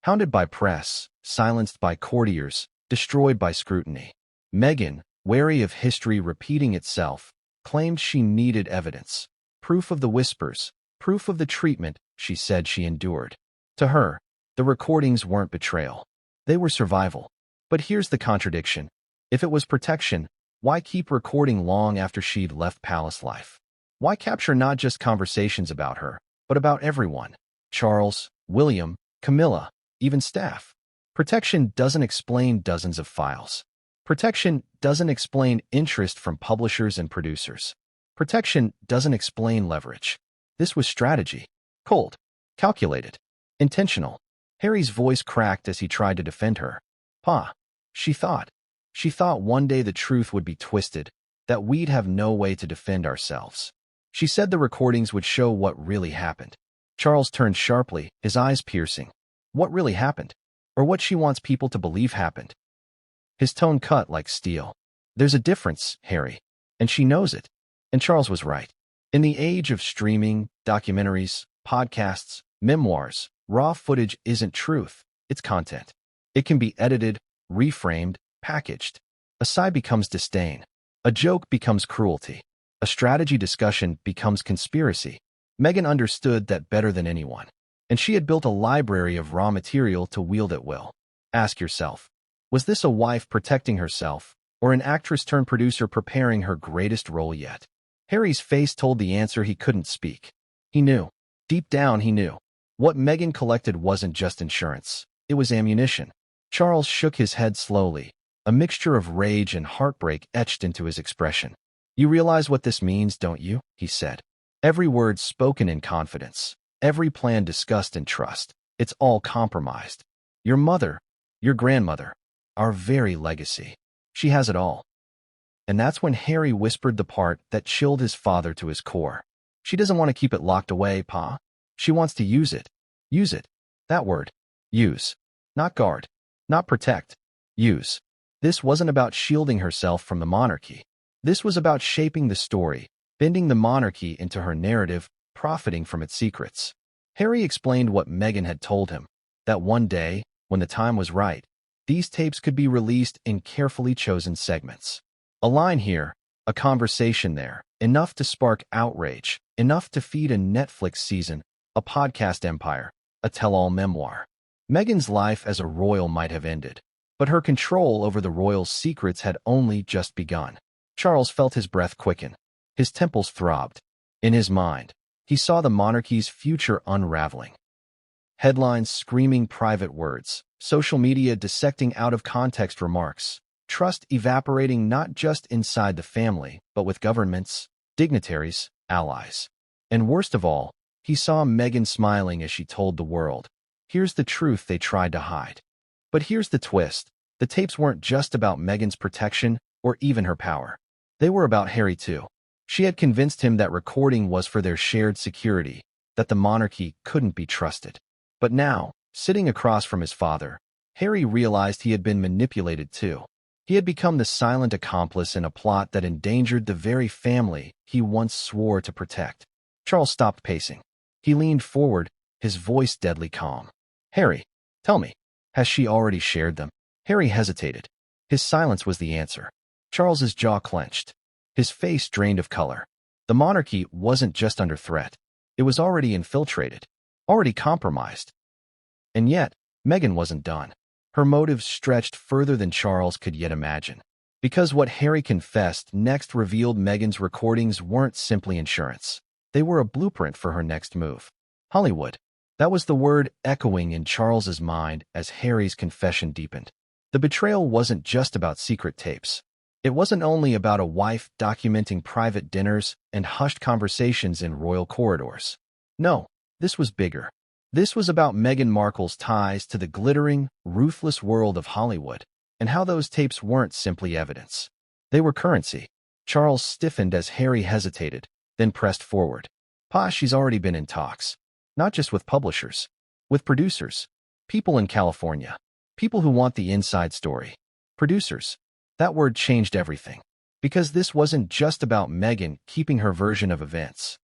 Hounded by press, silenced by courtiers, destroyed by scrutiny. Meghan, wary of history repeating itself, claimed she needed evidence. Proof of the whispers, proof of the treatment she said she endured. To her, the recordings weren't betrayal. They were survival. But here's the contradiction. If it was protection, why keep recording long after she'd left palace life? Why capture not just conversations about her, but about everyone? Charles, William, Camilla, even staff. Protection doesn't explain dozens of files. Protection doesn't explain interest from publishers and producers. Protection doesn't explain leverage. This was strategy. Cold. Calculated. Intentional. Harry's voice cracked as he tried to defend her. Pa, she thought. She thought one day the truth would be twisted, that we'd have no way to defend ourselves. She said the recordings would show what really happened. Charles turned sharply, his eyes piercing. What really happened? Or what she wants people to believe happened? His tone cut like steel. There's a difference, Harry. And she knows it. And Charles was right. In the age of streaming, documentaries, podcasts, memoirs, raw footage isn't truth, it's content. It can be edited, reframed, packaged. A sigh becomes disdain. A joke becomes cruelty. A strategy discussion becomes conspiracy. Meghan understood that better than anyone. And she had built a library of raw material to wield at will. Ask yourself, was this a wife protecting herself, or an actress-turned-producer preparing her greatest role yet? Harry's face told the answer he couldn't speak. He knew. Deep down he knew. What Meghan collected wasn't just insurance. It was ammunition. Charles shook his head slowly, a mixture of rage and heartbreak etched into his expression. You realize what this means, don't you? He said. Every word spoken in confidence. Every plan discussed in trust. It's all compromised. Your mother, your grandmother, our very legacy. She has it all. And that's when Harry whispered the part that chilled his father to his core. She doesn't want to keep it locked away, Pa. She wants to use it. Use it. That word. Use. Not guard. Not protect. Use. This wasn't about shielding herself from the monarchy. This was about shaping the story, bending the monarchy into her narrative, profiting from its secrets. Harry explained what Meghan had told him, that one day, when the time was right, These tapes could be released in carefully chosen segments. A line here, a conversation there, enough to spark outrage, enough to feed a Netflix season, a podcast empire, a tell-all memoir. Meghan's life as a royal might have ended, but her control over the royals' secrets had only just begun. Charles felt his breath quicken. His temples throbbed. In his mind, he saw the monarchy's future unraveling. Headlines screaming private words, social media dissecting out-of-context remarks, trust evaporating not just inside the family, but with governments, dignitaries, allies. And worst of all, he saw Meghan smiling as she told the world, "Here's the truth they tried to hide." But here's the twist. The tapes weren't just about Meghan's protection or even her power. They were about Harry too. She had convinced him that recording was for their shared security, that the monarchy couldn't be trusted. But now, sitting across from his father, Harry realized he had been manipulated too. He had become the silent accomplice in a plot that endangered the very family he once swore to protect. Charles stopped pacing. He leaned forward, his voice deadly calm. "Harry, tell me, has she already shared them?" Harry hesitated. His silence was the answer. Charles's jaw clenched. His face drained of color. The monarchy wasn't just under threat. It was already infiltrated, already compromised. And yet, Meghan wasn't done. Her motives stretched further than Charles could yet imagine. Because what Harry confessed next revealed Meghan's recordings weren't simply insurance. They were a blueprint for her next move. Hollywood. That was the word echoing in Charles's mind as Harry's confession deepened. The betrayal wasn't just about secret tapes. It wasn't only about a wife documenting private dinners and hushed conversations in royal corridors. No, this was bigger. This was about Meghan Markle's ties to the glittering, ruthless world of Hollywood, and how those tapes weren't simply evidence. They were currency. Charles stiffened as Harry hesitated, then pressed forward. "Pa, she's already been in talks. Not just with publishers, with producers, people in California, people who want the inside story. Producers. That word changed everything. Because this wasn't just about Meghan keeping her version of events.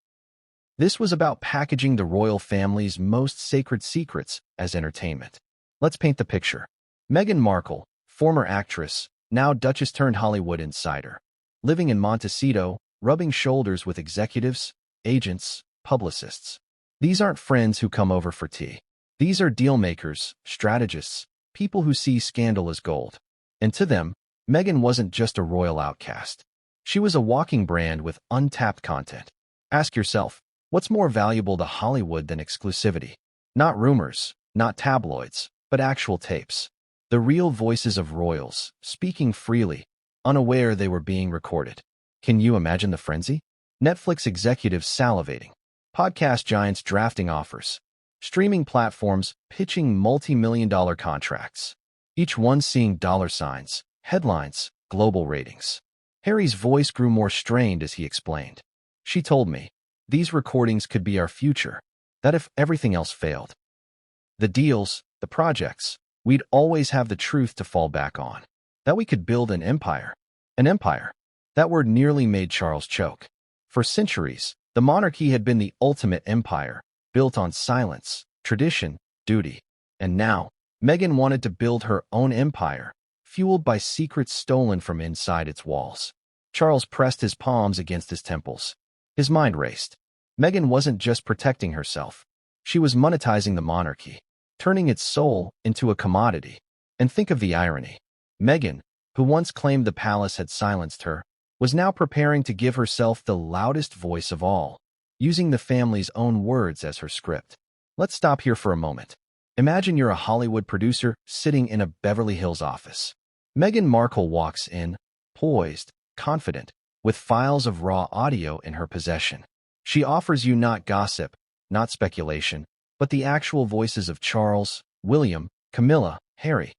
This was about packaging the royal family's most sacred secrets as entertainment. Let's paint the picture. Meghan Markle, former actress, now Duchess-turned-Hollywood insider, living in Montecito, rubbing shoulders with executives, agents, publicists. These aren't friends who come over for tea. These are deal-makers, strategists, people who see scandal as gold. And to them, Meghan wasn't just a royal outcast. She was a walking brand with untapped content. Ask yourself, what's more valuable to Hollywood than exclusivity? Not rumors, not tabloids, but actual tapes. The real voices of royals, speaking freely, unaware they were being recorded. Can you imagine the frenzy? Netflix executives salivating. Podcast giants drafting offers. Streaming platforms pitching multi-million-dollar contracts. Each one seeing dollar signs, headlines, global ratings. Harry's voice grew more strained as he explained. "She told me, these recordings could be our future, that if everything else failed. The deals, the projects, we'd always have the truth to fall back on. That we could build an empire. An empire." That word nearly made Charles choke. For centuries, the monarchy had been the ultimate empire, built on silence, tradition, duty. And now, Meghan wanted to build her own empire, fueled by secrets stolen from inside its walls. Charles pressed his palms against his temples. His mind raced. Meghan wasn't just protecting herself. She was monetizing the monarchy, turning its soul into a commodity. And think of the irony. Meghan, who once claimed the palace had silenced her, was now preparing to give herself the loudest voice of all, using the family's own words as her script. Let's stop here for a moment. Imagine you're a Hollywood producer sitting in a Beverly Hills office. Meghan Markle walks in, poised, confident, with files of raw audio in her possession. She offers you not gossip, not speculation, but the actual voices of Charles, William, Camilla, Harry.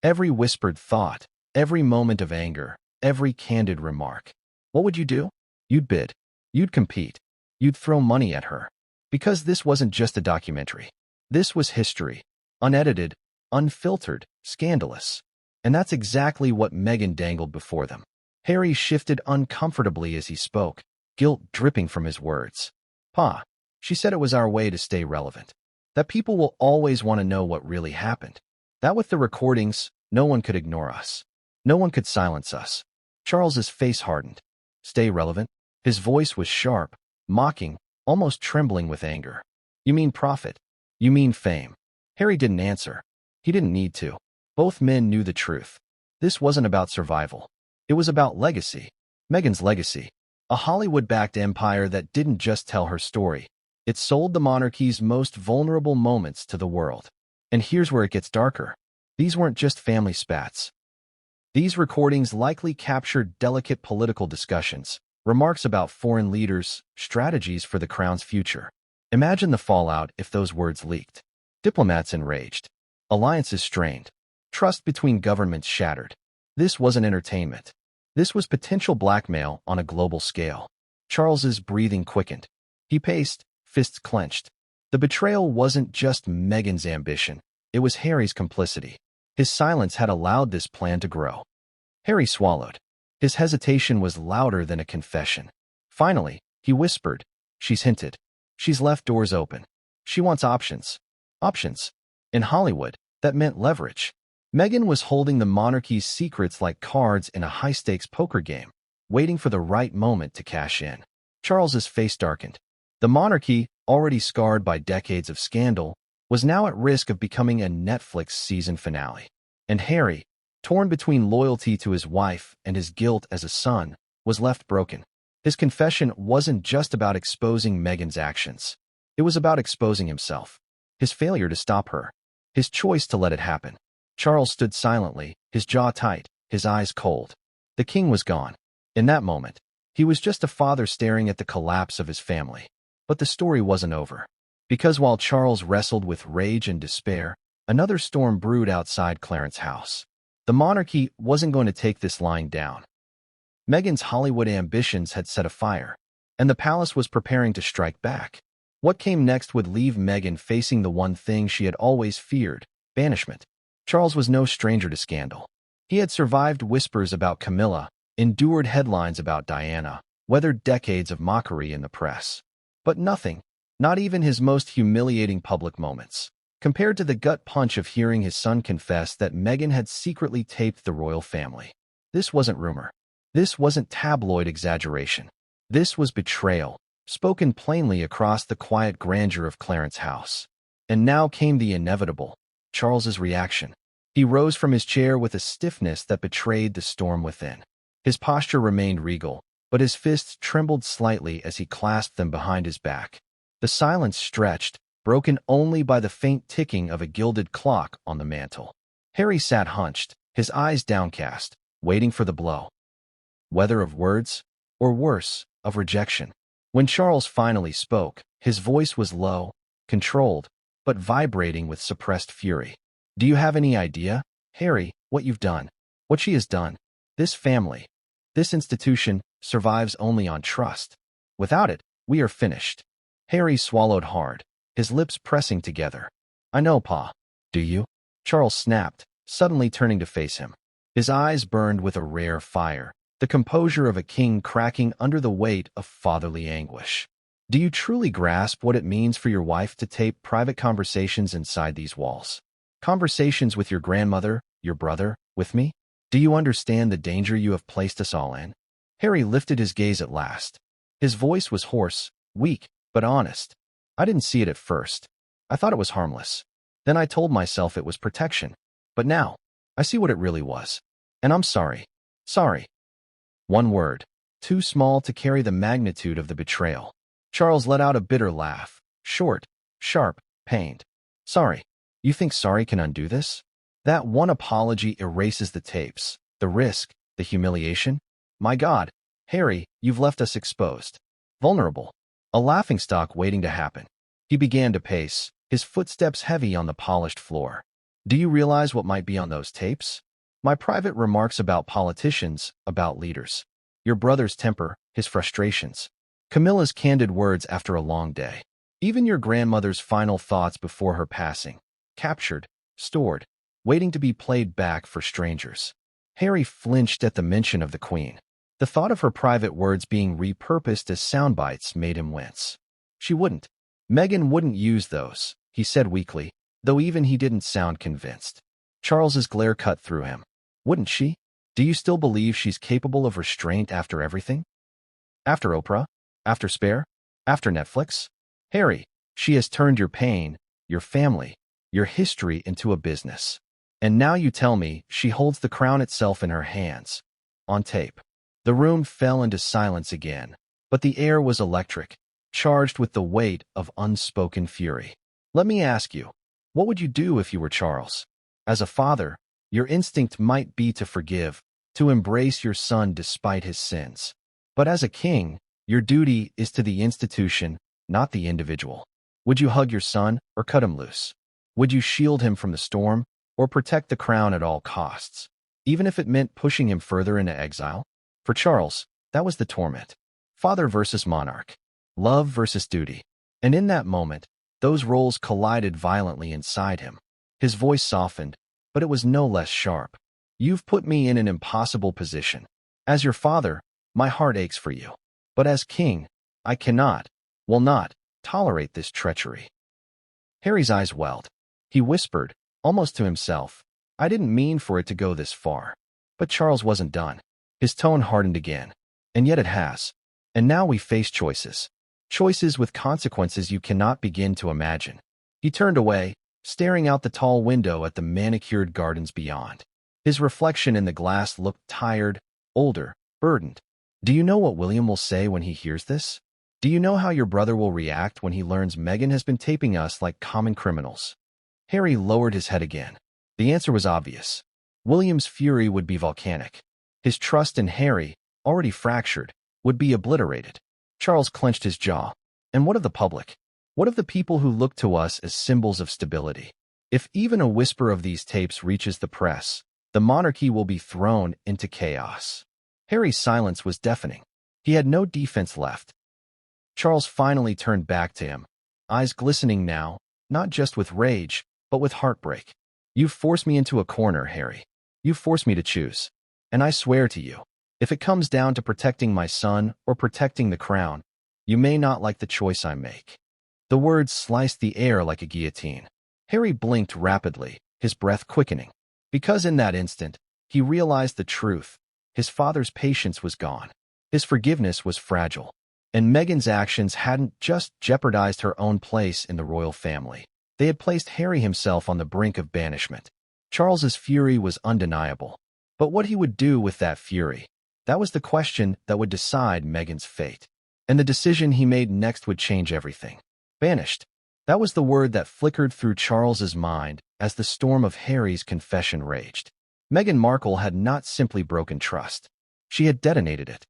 Every whispered thought, every moment of anger, every candid remark. What would you do? You'd bid. You'd compete. You'd throw money at her. Because this wasn't just a documentary. This was history. Unedited, unfiltered, scandalous. And that's exactly what Meghan dangled before them. Harry shifted uncomfortably as he spoke, guilt dripping from his words. "Pa, she said it was our way to stay relevant. That people will always want to know what really happened. That with the recordings, No one could ignore us. No one could silence us. Charles's face hardened. Stay relevant? His voice was sharp, mocking, almost trembling with anger. You mean profit? You mean fame? Harry didn't answer. He didn't need to. Both men knew the truth. This wasn't about survival. It was about legacy. Meghan's legacy. A Hollywood-backed empire that didn't just tell her story. It sold the monarchy's most vulnerable moments to the world. And here's where it gets darker. These weren't just family spats. These recordings likely captured delicate political discussions, remarks about foreign leaders, strategies for the crown's future. Imagine the fallout if those words leaked. Diplomats enraged. Alliances strained. Trust between governments shattered. This wasn't entertainment. This was potential blackmail on a global scale. Charles's breathing quickened. He paced, fists clenched. The betrayal wasn't just Meghan's ambition. It was Harry's complicity. His silence had allowed this plan to grow. Harry swallowed. His hesitation was louder than a confession. Finally, he whispered, "She's hinted. She's left doors open. She wants options." Options. In Hollywood, that meant leverage. Meghan was holding the monarchy's secrets like cards in a high-stakes poker game, waiting for the right moment to cash in. Charles's face darkened. The monarchy, already scarred by decades of scandal, was now at risk of becoming a Netflix season finale. And Harry, torn between loyalty to his wife and his guilt as a son, was left broken. His confession wasn't just about exposing Meghan's actions. It was about exposing himself. His failure to stop her. His choice to let it happen. Charles stood silently, his jaw tight, his eyes cold. The king was gone. In that moment, he was just a father staring at the collapse of his family. But the story wasn't over. Because while Charles wrestled with rage and despair, another storm brewed outside Clarence's house. The monarchy wasn't going to take this lying down. Meghan's Hollywood ambitions had set afire, and the palace was preparing to strike back. What came next would leave Meghan facing the one thing she had always feared: banishment. Charles was no stranger to scandal. He had survived whispers about Camilla, endured headlines about Diana, weathered decades of mockery in the press. But nothing, not even his most humiliating public moments, compared to the gut punch of hearing his son confess that Meghan had secretly taped the royal family. This wasn't rumor. This wasn't tabloid exaggeration. This was betrayal, spoken plainly across the quiet grandeur of Clarence's house. And now came the inevitable: Charles's reaction. He rose from his chair with a stiffness that betrayed the storm within. His posture remained regal, but his fists trembled slightly as he clasped them behind his back. The silence stretched, broken only by the faint ticking of a gilded clock on the mantel. Harry sat hunched, his eyes downcast, waiting for the blow. Whether of words, or worse, of rejection. When Charles finally spoke, his voice was low, controlled, but vibrating with suppressed fury. "Do you have any idea, Harry, what you've done? What she has done? This family, this institution, survives only on trust. Without it, we are finished." Harry swallowed hard, his lips pressing together. "I know, Pa. Do you?" Charles snapped, suddenly turning to face him. His eyes burned with a rare fire, the composure of a king cracking under the weight of fatherly anguish. "Do you truly grasp what it means for your wife to tape private conversations inside these walls? Conversations with your grandmother, your brother, with me? Do you understand the danger you have placed us all in?" Harry lifted his gaze at last. His voice was hoarse, weak, but honest. "I didn't see it at first. I thought it was harmless. Then I told myself it was protection. But now, I see what it really was. And I'm sorry. Sorry." One word, too small to carry the magnitude of the betrayal. Charles let out a bitter laugh, short, sharp, pained. "Sorry. You think sorry can undo this? That one apology erases the tapes, the risk, the humiliation? My God, Harry, you've left us exposed. Vulnerable. A laughingstock waiting to happen." He began to pace, his footsteps heavy on the polished floor. "Do you realize what might be on those tapes? My private remarks about politicians, about leaders. Your brother's temper, his frustrations. Camilla's candid words after a long day. Even your grandmother's final thoughts before her passing. Captured, stored, waiting to be played back for strangers." Harry flinched at the mention of the Queen. The thought of her private words being repurposed as sound bites made him wince. "She wouldn't. Meghan wouldn't use those," he said weakly, though even he didn't sound convinced. Charles's glare cut through him. Wouldn't she? Do you still believe she's capable of restraint after everything? After Oprah? After Spare? After Netflix? Harry, she has turned your pain, your family, your history into a business. And now you tell me she holds the crown itself in her hands. On tape. The room fell into silence again, but the air was electric, charged with the weight of unspoken fury. Let me ask you, what would you do if you were Charles? As a father, your instinct might be to forgive, to embrace your son despite his sins. But as a king, your duty is to the institution, not the individual. Would you hug your son or cut him loose? Would you shield him from the storm or protect the crown at all costs, even if it meant pushing him further into exile? For Charles, that was the torment. Father versus monarch. Love versus duty. And in that moment, those roles collided violently inside him. His voice softened, but it was no less sharp. You've put me in an impossible position. As your father, my heart aches for you. But as king, I cannot, will not, tolerate this treachery. Harry's eyes welled. He whispered, almost to himself, I didn't mean for it to go this far. But Charles wasn't done. His tone hardened again. And yet it has. And now we face choices. Choices with consequences you cannot begin to imagine. He turned away, staring out the tall window at the manicured gardens beyond. His reflection in the glass looked tired, older, burdened. Do you know what William will say when he hears this? Do you know how your brother will react when he learns Meghan has been taping us like common criminals? Harry lowered his head again. The answer was obvious. William's fury would be volcanic. His trust in Harry, already fractured, would be obliterated. Charles clenched his jaw. And what of the public? What of the people who look to us as symbols of stability? If even a whisper of these tapes reaches the press, the monarchy will be thrown into chaos. Harry's silence was deafening. He had no defense left. Charles finally turned back to him, eyes glistening now, not just with rage, but with heartbreak. You've forced me into a corner, Harry. You've forced me to choose. And I swear to you, if it comes down to protecting my son or protecting the crown, you may not like the choice I make. The words sliced the air like a guillotine. Harry blinked rapidly, his breath quickening. Because in that instant, he realized the truth. His father's patience was gone. His forgiveness was fragile. And Meghan's actions hadn't just jeopardized her own place in the royal family. They had placed Harry himself on the brink of banishment. Charles's fury was undeniable. But what he would do with that fury, that was the question that would decide Meghan's fate. And the decision he made next would change everything. Banished. That was the word that flickered through Charles's mind as the storm of Harry's confession raged. Meghan Markle had not simply broken trust. She had detonated it.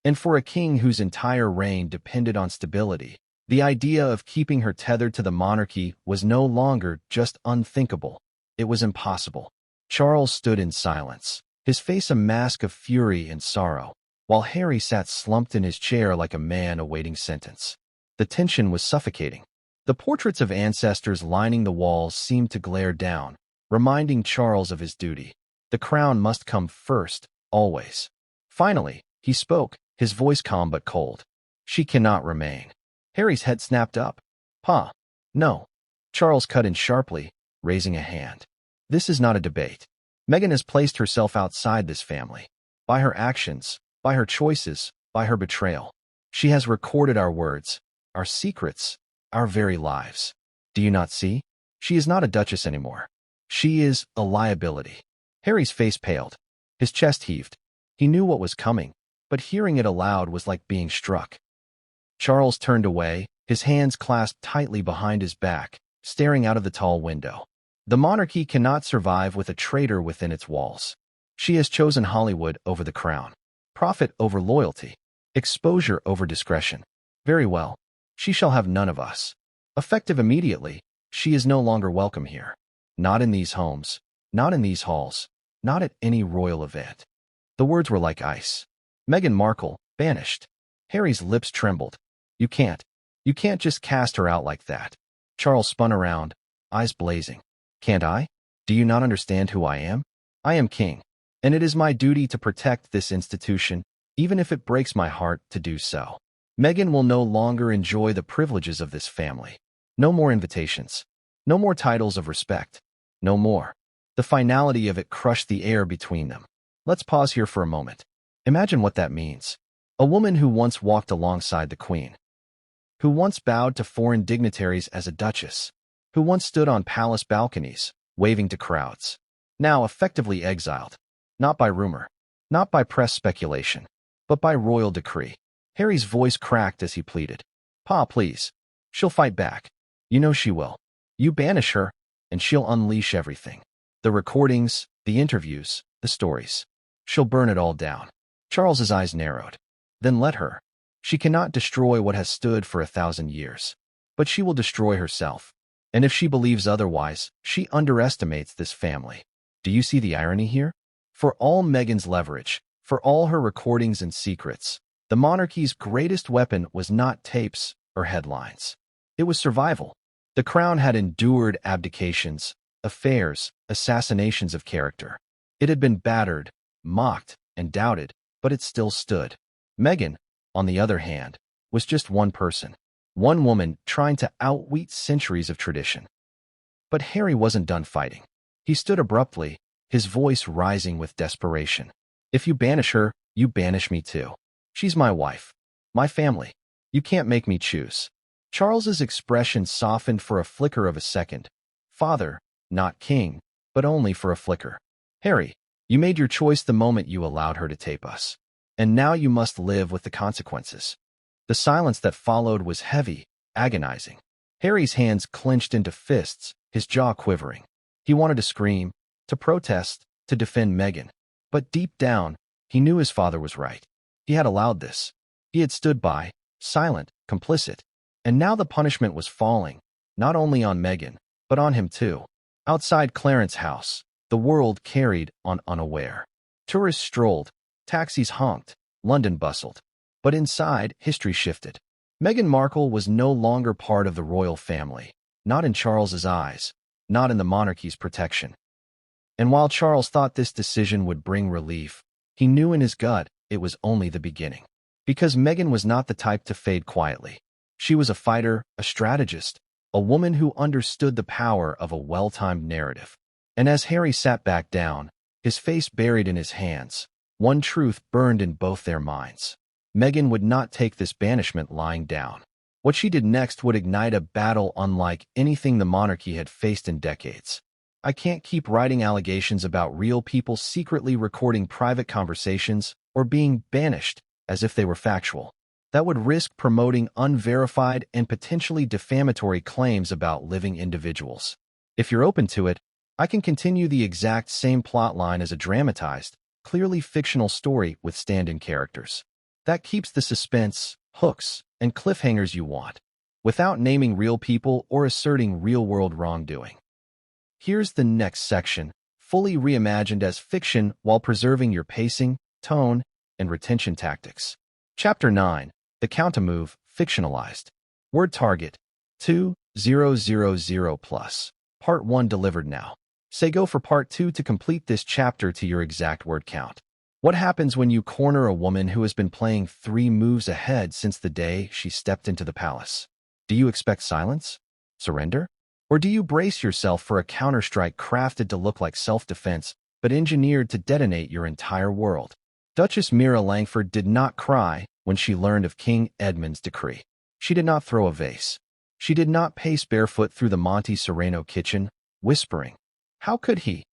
And for a king whose entire reign depended on stability, the idea of keeping her tethered to the monarchy was no longer just unthinkable. It was impossible. Charles stood in silence, his face a mask of fury and sorrow, while Harry sat slumped in his chair like a man awaiting sentence. The tension was suffocating. The portraits of ancestors lining the walls seemed to glare down, reminding Charles of his duty. The crown must come first, always. Finally, he spoke, his voice calm but cold. She cannot remain. Harry's head snapped up. Pa. No. Charles cut in sharply, raising a hand. This is not a debate. Meghan has placed herself outside this family. By her actions, by her choices, by her betrayal. She has recorded our words, our secrets, our very lives. Do you not see? She is not a duchess anymore. She is a liability. Harry's face paled. His chest heaved. He knew what was coming, but hearing it aloud was like being struck. Charles turned away, his hands clasped tightly behind his back, staring out of the tall window. The monarchy cannot survive with a traitor within its walls. She has chosen Hollywood over the crown, profit over loyalty, exposure over discretion. Very well. She shall have none of us. Effective immediately, she is no longer welcome here. Not in these homes, not in these halls, not at any royal event. The words were like ice. Meghan Markle, banished. Harry's lips trembled. You can't just cast her out like that. Charles spun around, eyes blazing. Can't I? Do you not understand who I am? I am king, and it is my duty to protect this institution, even if it breaks my heart to do so. Meghan will no longer enjoy the privileges of this family. No more invitations. No more titles of respect. No more. The finality of it crushed the air between them. Let's pause here for a moment. Imagine what that means. A woman who once walked alongside the queen, who once bowed to foreign dignitaries as a duchess, who once stood on palace balconies, waving to crowds, now effectively exiled, not by rumor, not by press speculation, but by royal decree. Harry's voice cracked as he pleaded. "Pa, please. She'll fight back. You know she will. You banish her, and she'll unleash everything. The recordings, the interviews, the stories. She'll burn it all down." Charles's eyes narrowed. "Then let her. She cannot destroy what has stood for 1,000 years. But she will destroy herself. And if she believes otherwise, she underestimates this family. Do you see the irony here? For all Meghan's leverage, for all her recordings and secrets, the monarchy's greatest weapon was not tapes or headlines. It was survival. The crown had endured abdications, affairs, assassinations of character. It had been battered, mocked, and doubted, but it still stood. Meghan, on the other hand, was just one person, one woman trying to outwit centuries of tradition. But Harry wasn't done fighting. He stood abruptly, his voice rising with desperation. "If you banish her, you banish me too. She's my wife, my family. You can't make me choose." Charles's expression softened for a flicker of a second. Father, not king, but only for a flicker. "Harry, you made your choice the moment you allowed her to tape us. And now you must live with the consequences." The silence that followed was heavy, agonizing. Harry's hands clenched into fists, his jaw quivering. He wanted to scream, to protest, to defend Meghan. But deep down, he knew his father was right. He had allowed this. He had stood by, silent, complicit. And now the punishment was falling, not only on Meghan, but on him too. Outside Clarence's house, the world carried on unaware. Tourists strolled, taxis honked, London bustled. But inside, history shifted. Meghan Markle was no longer part of the royal family, not in Charles's eyes, not in the monarchy's protection. And while Charles thought this decision would bring relief, he knew in his gut it was only the beginning. Because Meghan was not the type to fade quietly. She was a fighter, a strategist, a woman who understood the power of a well-timed narrative. And as Harry sat back down, his face buried in his hands, one truth burned in both their minds. Meghan would not take this banishment lying down. What she did next would ignite a battle unlike anything the monarchy had faced in decades. I can't keep writing allegations about real people secretly recording private conversations or being banished as if they were factual. That would risk promoting unverified and potentially defamatory claims about living individuals. If you're open to it, I can continue the exact same plotline as a dramatized, clearly fictional story with stand-in characters. That keeps the suspense, hooks, and cliffhangers you want, without naming real people or asserting real-world wrongdoing. Here's the next section, fully reimagined as fiction while preserving your pacing, tone, and retention tactics. Chapter 9, The Countermove, Fictionalized. Word target, 2000 plus. Part 1 delivered now. Say go for Part 2 to complete this chapter to your exact word count. What happens when you corner a woman who has been playing 3 moves ahead since the day she stepped into the palace? Do you expect silence? Surrender? Or do you brace yourself for a counterstrike crafted to look like self-defense, but engineered to detonate your entire world? Duchess Mira Langford did not cry when she learned of King Edmund's decree. She did not throw a vase. She did not pace barefoot through the Monte Sereno kitchen, whispering, "How could he?"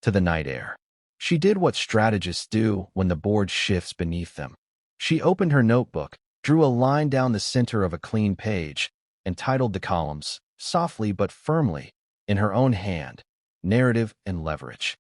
to the night air. She did what strategists do when the board shifts beneath them. She opened her notebook, drew a line down the center of a clean page, and titled the columns, softly but firmly, in her own hand, Narrative and Leverage.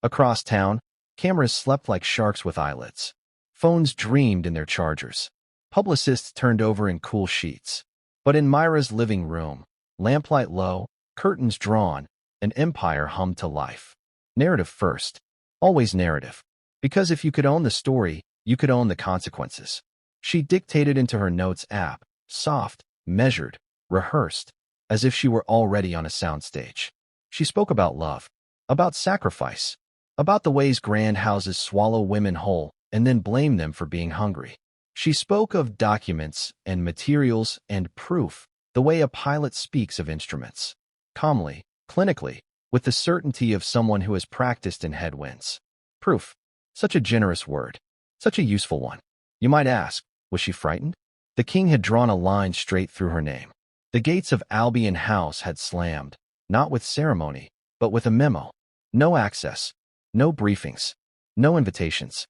Across town, cameras slept like sharks with eyelids. Phones dreamed in their chargers. Publicists turned over in cool sheets. But in Myra's living room, lamplight low, curtains drawn, an empire hummed to life. Narrative first. Always narrative. Because if you could own the story, you could own the consequences. She dictated into her notes app, soft, measured, rehearsed, as if she were already on a soundstage. She spoke about love, about sacrifice, about the ways grand houses swallow women whole and then blame them for being hungry. She spoke of documents and materials and proof, the way a pilot speaks of instruments. Calmly, clinically, with the certainty of someone who has practiced in headwinds. Proof. Such a generous word. Such a useful one. You might ask, was she frightened? The king had drawn a line straight through her name. The gates of Albion House had slammed, not with ceremony, but with a memo. No access, no briefings, no invitations.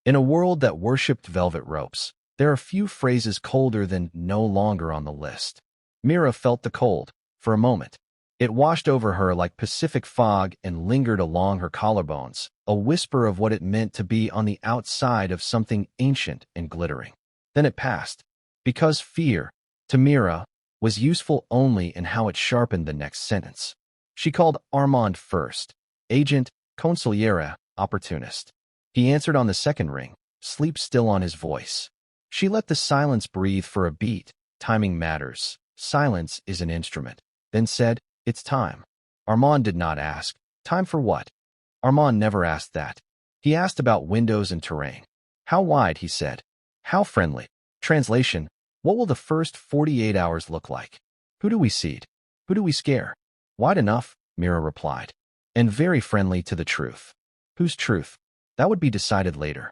In a world that worshipped velvet ropes, there are few phrases colder than "no longer on the list." Mira felt the cold, for a moment. It washed over her like Pacific fog and lingered along her collarbones, a whisper of what it meant to be on the outside of something ancient and glittering. Then it passed, because fear, to Mira, was useful only in how it sharpened the next sentence. She called Armand first, agent, consigliere, opportunist. He answered on the second ring, sleep still on his voice. She let the silence breathe for a beat. Timing matters. Silence is an instrument. Then said, "It's time." Armand did not ask, "Time for what?" Armand never asked that. He asked about windows and terrain. "How wide?" he said. "How friendly?" Translation, "What will the first 48 hours look like? Who do we seed? Who do we scare?" "Wide enough," Mira replied. "And very friendly to the truth." Whose truth? That would be decided later.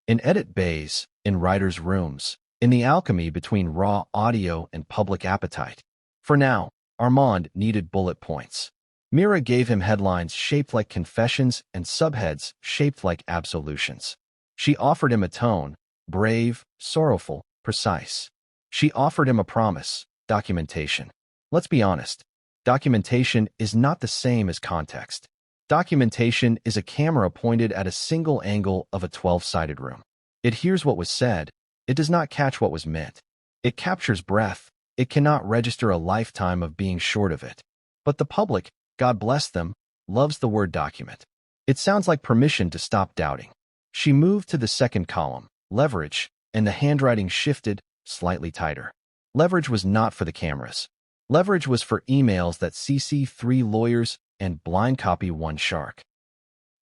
In edit bays, in writers' rooms, in the alchemy between raw audio and public appetite. For now, Armand needed bullet points. Mira gave him headlines shaped like confessions and subheads shaped like absolutions. She offered him a tone, brave, sorrowful, precise. She offered him a promise, documentation. Let's be honest, documentation is not the same as context. Documentation is a camera pointed at a single angle of a 12-sided room. It hears what was said. It does not catch what was meant. It captures breath. It cannot register a lifetime of being short of it. But the public, God bless them, loves the word document. It sounds like permission to stop doubting. She moved to the second column, leverage, and the handwriting shifted, slightly tighter. Leverage was not for the cameras. Leverage was for emails that CC 3 lawyers and blind copy 1 shark.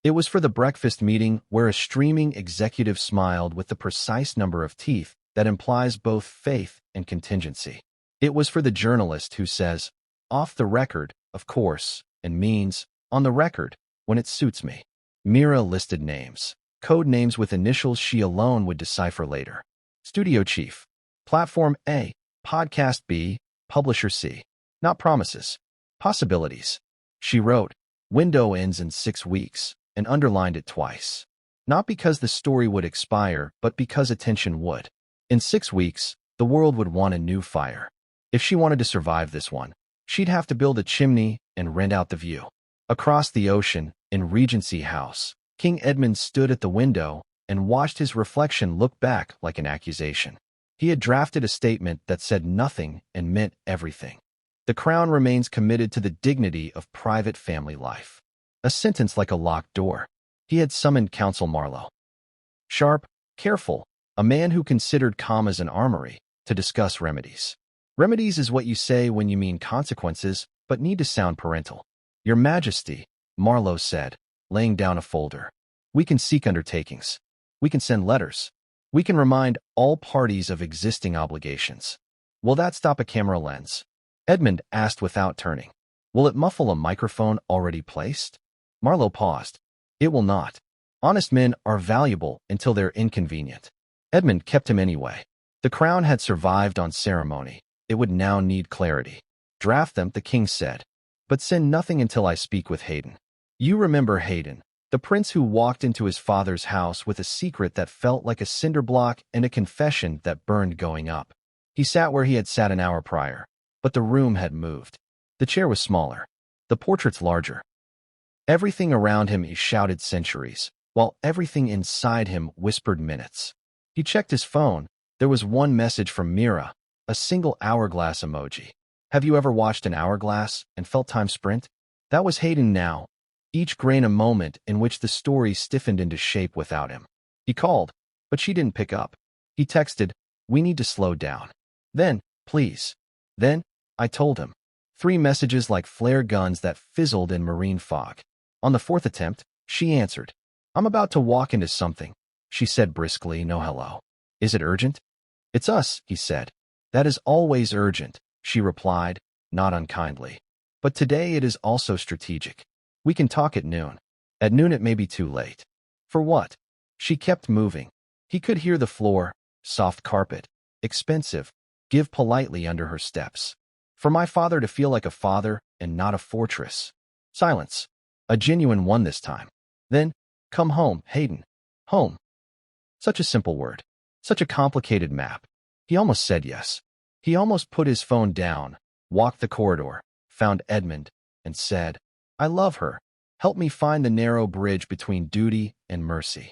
It was for the breakfast meeting where a streaming executive smiled with the precise number of teeth that implies both faith and contingency. It was for the journalist who says, "Off the record, of course," and means, "on the record, when it suits me." Mira listed names, code names with initials she alone would decipher later. Studio Chief, Platform A, Podcast B, Publisher C. Not promises, possibilities. She wrote, "Window ends in 6 weeks," and underlined it twice. Not because the story would expire, but because attention would. In 6 weeks, the world would want a new fire. If she wanted to survive this one, she'd have to build a chimney and rent out the view. Across the ocean, in Regency House, King Edmund stood at the window and watched his reflection look back like an accusation. He had drafted a statement that said nothing and meant everything. The crown remains committed to the dignity of private family life. A sentence like a locked door. He had summoned Counsel Marlowe. Sharp, careful, a man who considered commas an armory, to discuss remedies. Remedies is what you say when you mean consequences, but need to sound parental. "Your Majesty," Marlowe said, laying down a folder. "We can seek undertakings. We can send letters. We can remind all parties of existing obligations. Will that stop a camera lens?" Edmund asked without turning. "Will it muffle a microphone already placed?" Marlowe paused. "It will not. Honest men are valuable until they're inconvenient." Edmund kept him anyway. The crown had survived on ceremony. It would now need clarity. "Draft them," the king said, "but send nothing until I speak with Hayden." You remember Hayden, the prince who walked into his father's house with a secret that felt like a cinder block and a confession that burned going up. He sat where he had sat an hour prior, but the room had moved. The chair was smaller, the portraits larger. Everything around him shouted centuries, while everything inside him whispered minutes. He checked his phone. There was one message from Mira, a single hourglass emoji. Have you ever watched an hourglass and felt time sprint? That was Hayden now, each grain a moment in which the story stiffened into shape without him. He called, but she didn't pick up. He texted, "We need to slow down." Then, "Please." Then, I told him. 3 messages like flare guns that fizzled in marine fog. On the 4th attempt, she answered. "I'm about to walk into something," she said briskly, no hello. "Is it urgent?" "It's us," he said. "That is always urgent," she replied, not unkindly. But today it is also strategic. We can talk at noon. At noon it may be too late. For what? She kept moving. He could hear the floor, soft carpet, expensive, give politely under her steps. For my father to feel like a father and not a fortress. Silence. A genuine one this time. Then, come home, Hayden. Home. Such a simple word. Such a complicated map. He almost said yes. He almost put his phone down, walked the corridor, found Edmund, and said, I love her. Help me find the narrow bridge between duty and mercy.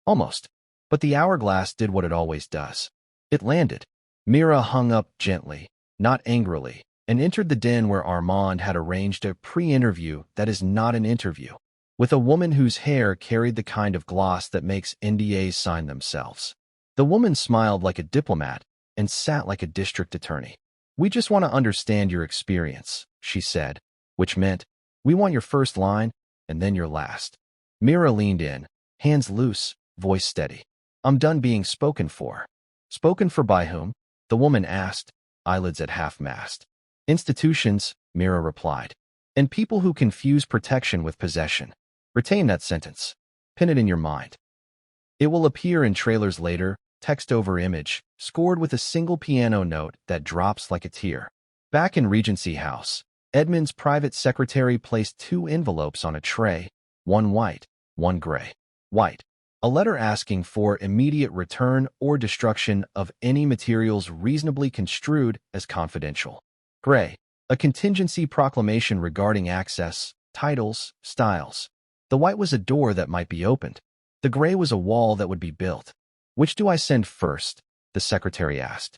Almost. But the hourglass did what it always does. It landed. Mira hung up gently, not angrily, and entered the den where Armand had arranged a pre-interview that is not an interview, with a woman whose hair carried the kind of gloss that makes NDAs sign themselves. The woman smiled like a diplomat and sat like a district attorney. We just want to understand your experience, she said, which meant, we want your first line and then your last. Mira leaned in, hands loose, voice steady. I'm done being spoken for. Spoken for by whom? The woman asked, eyelids at half-mast. Institutions, Mira replied. And people who confuse protection with possession. Retain that sentence. Pin it in your mind. It will appear in trailers later, text over image, scored with a single piano note that drops like a tear. Back in Regency House, Edmund's private secretary placed 2 envelopes on a tray, one white, one gray. White. A letter asking for immediate return or destruction of any materials reasonably construed as confidential. Gray. A contingency proclamation regarding access, titles, styles. The white was a door that might be opened. The gray was a wall that would be built. Which do I send first? The secretary asked.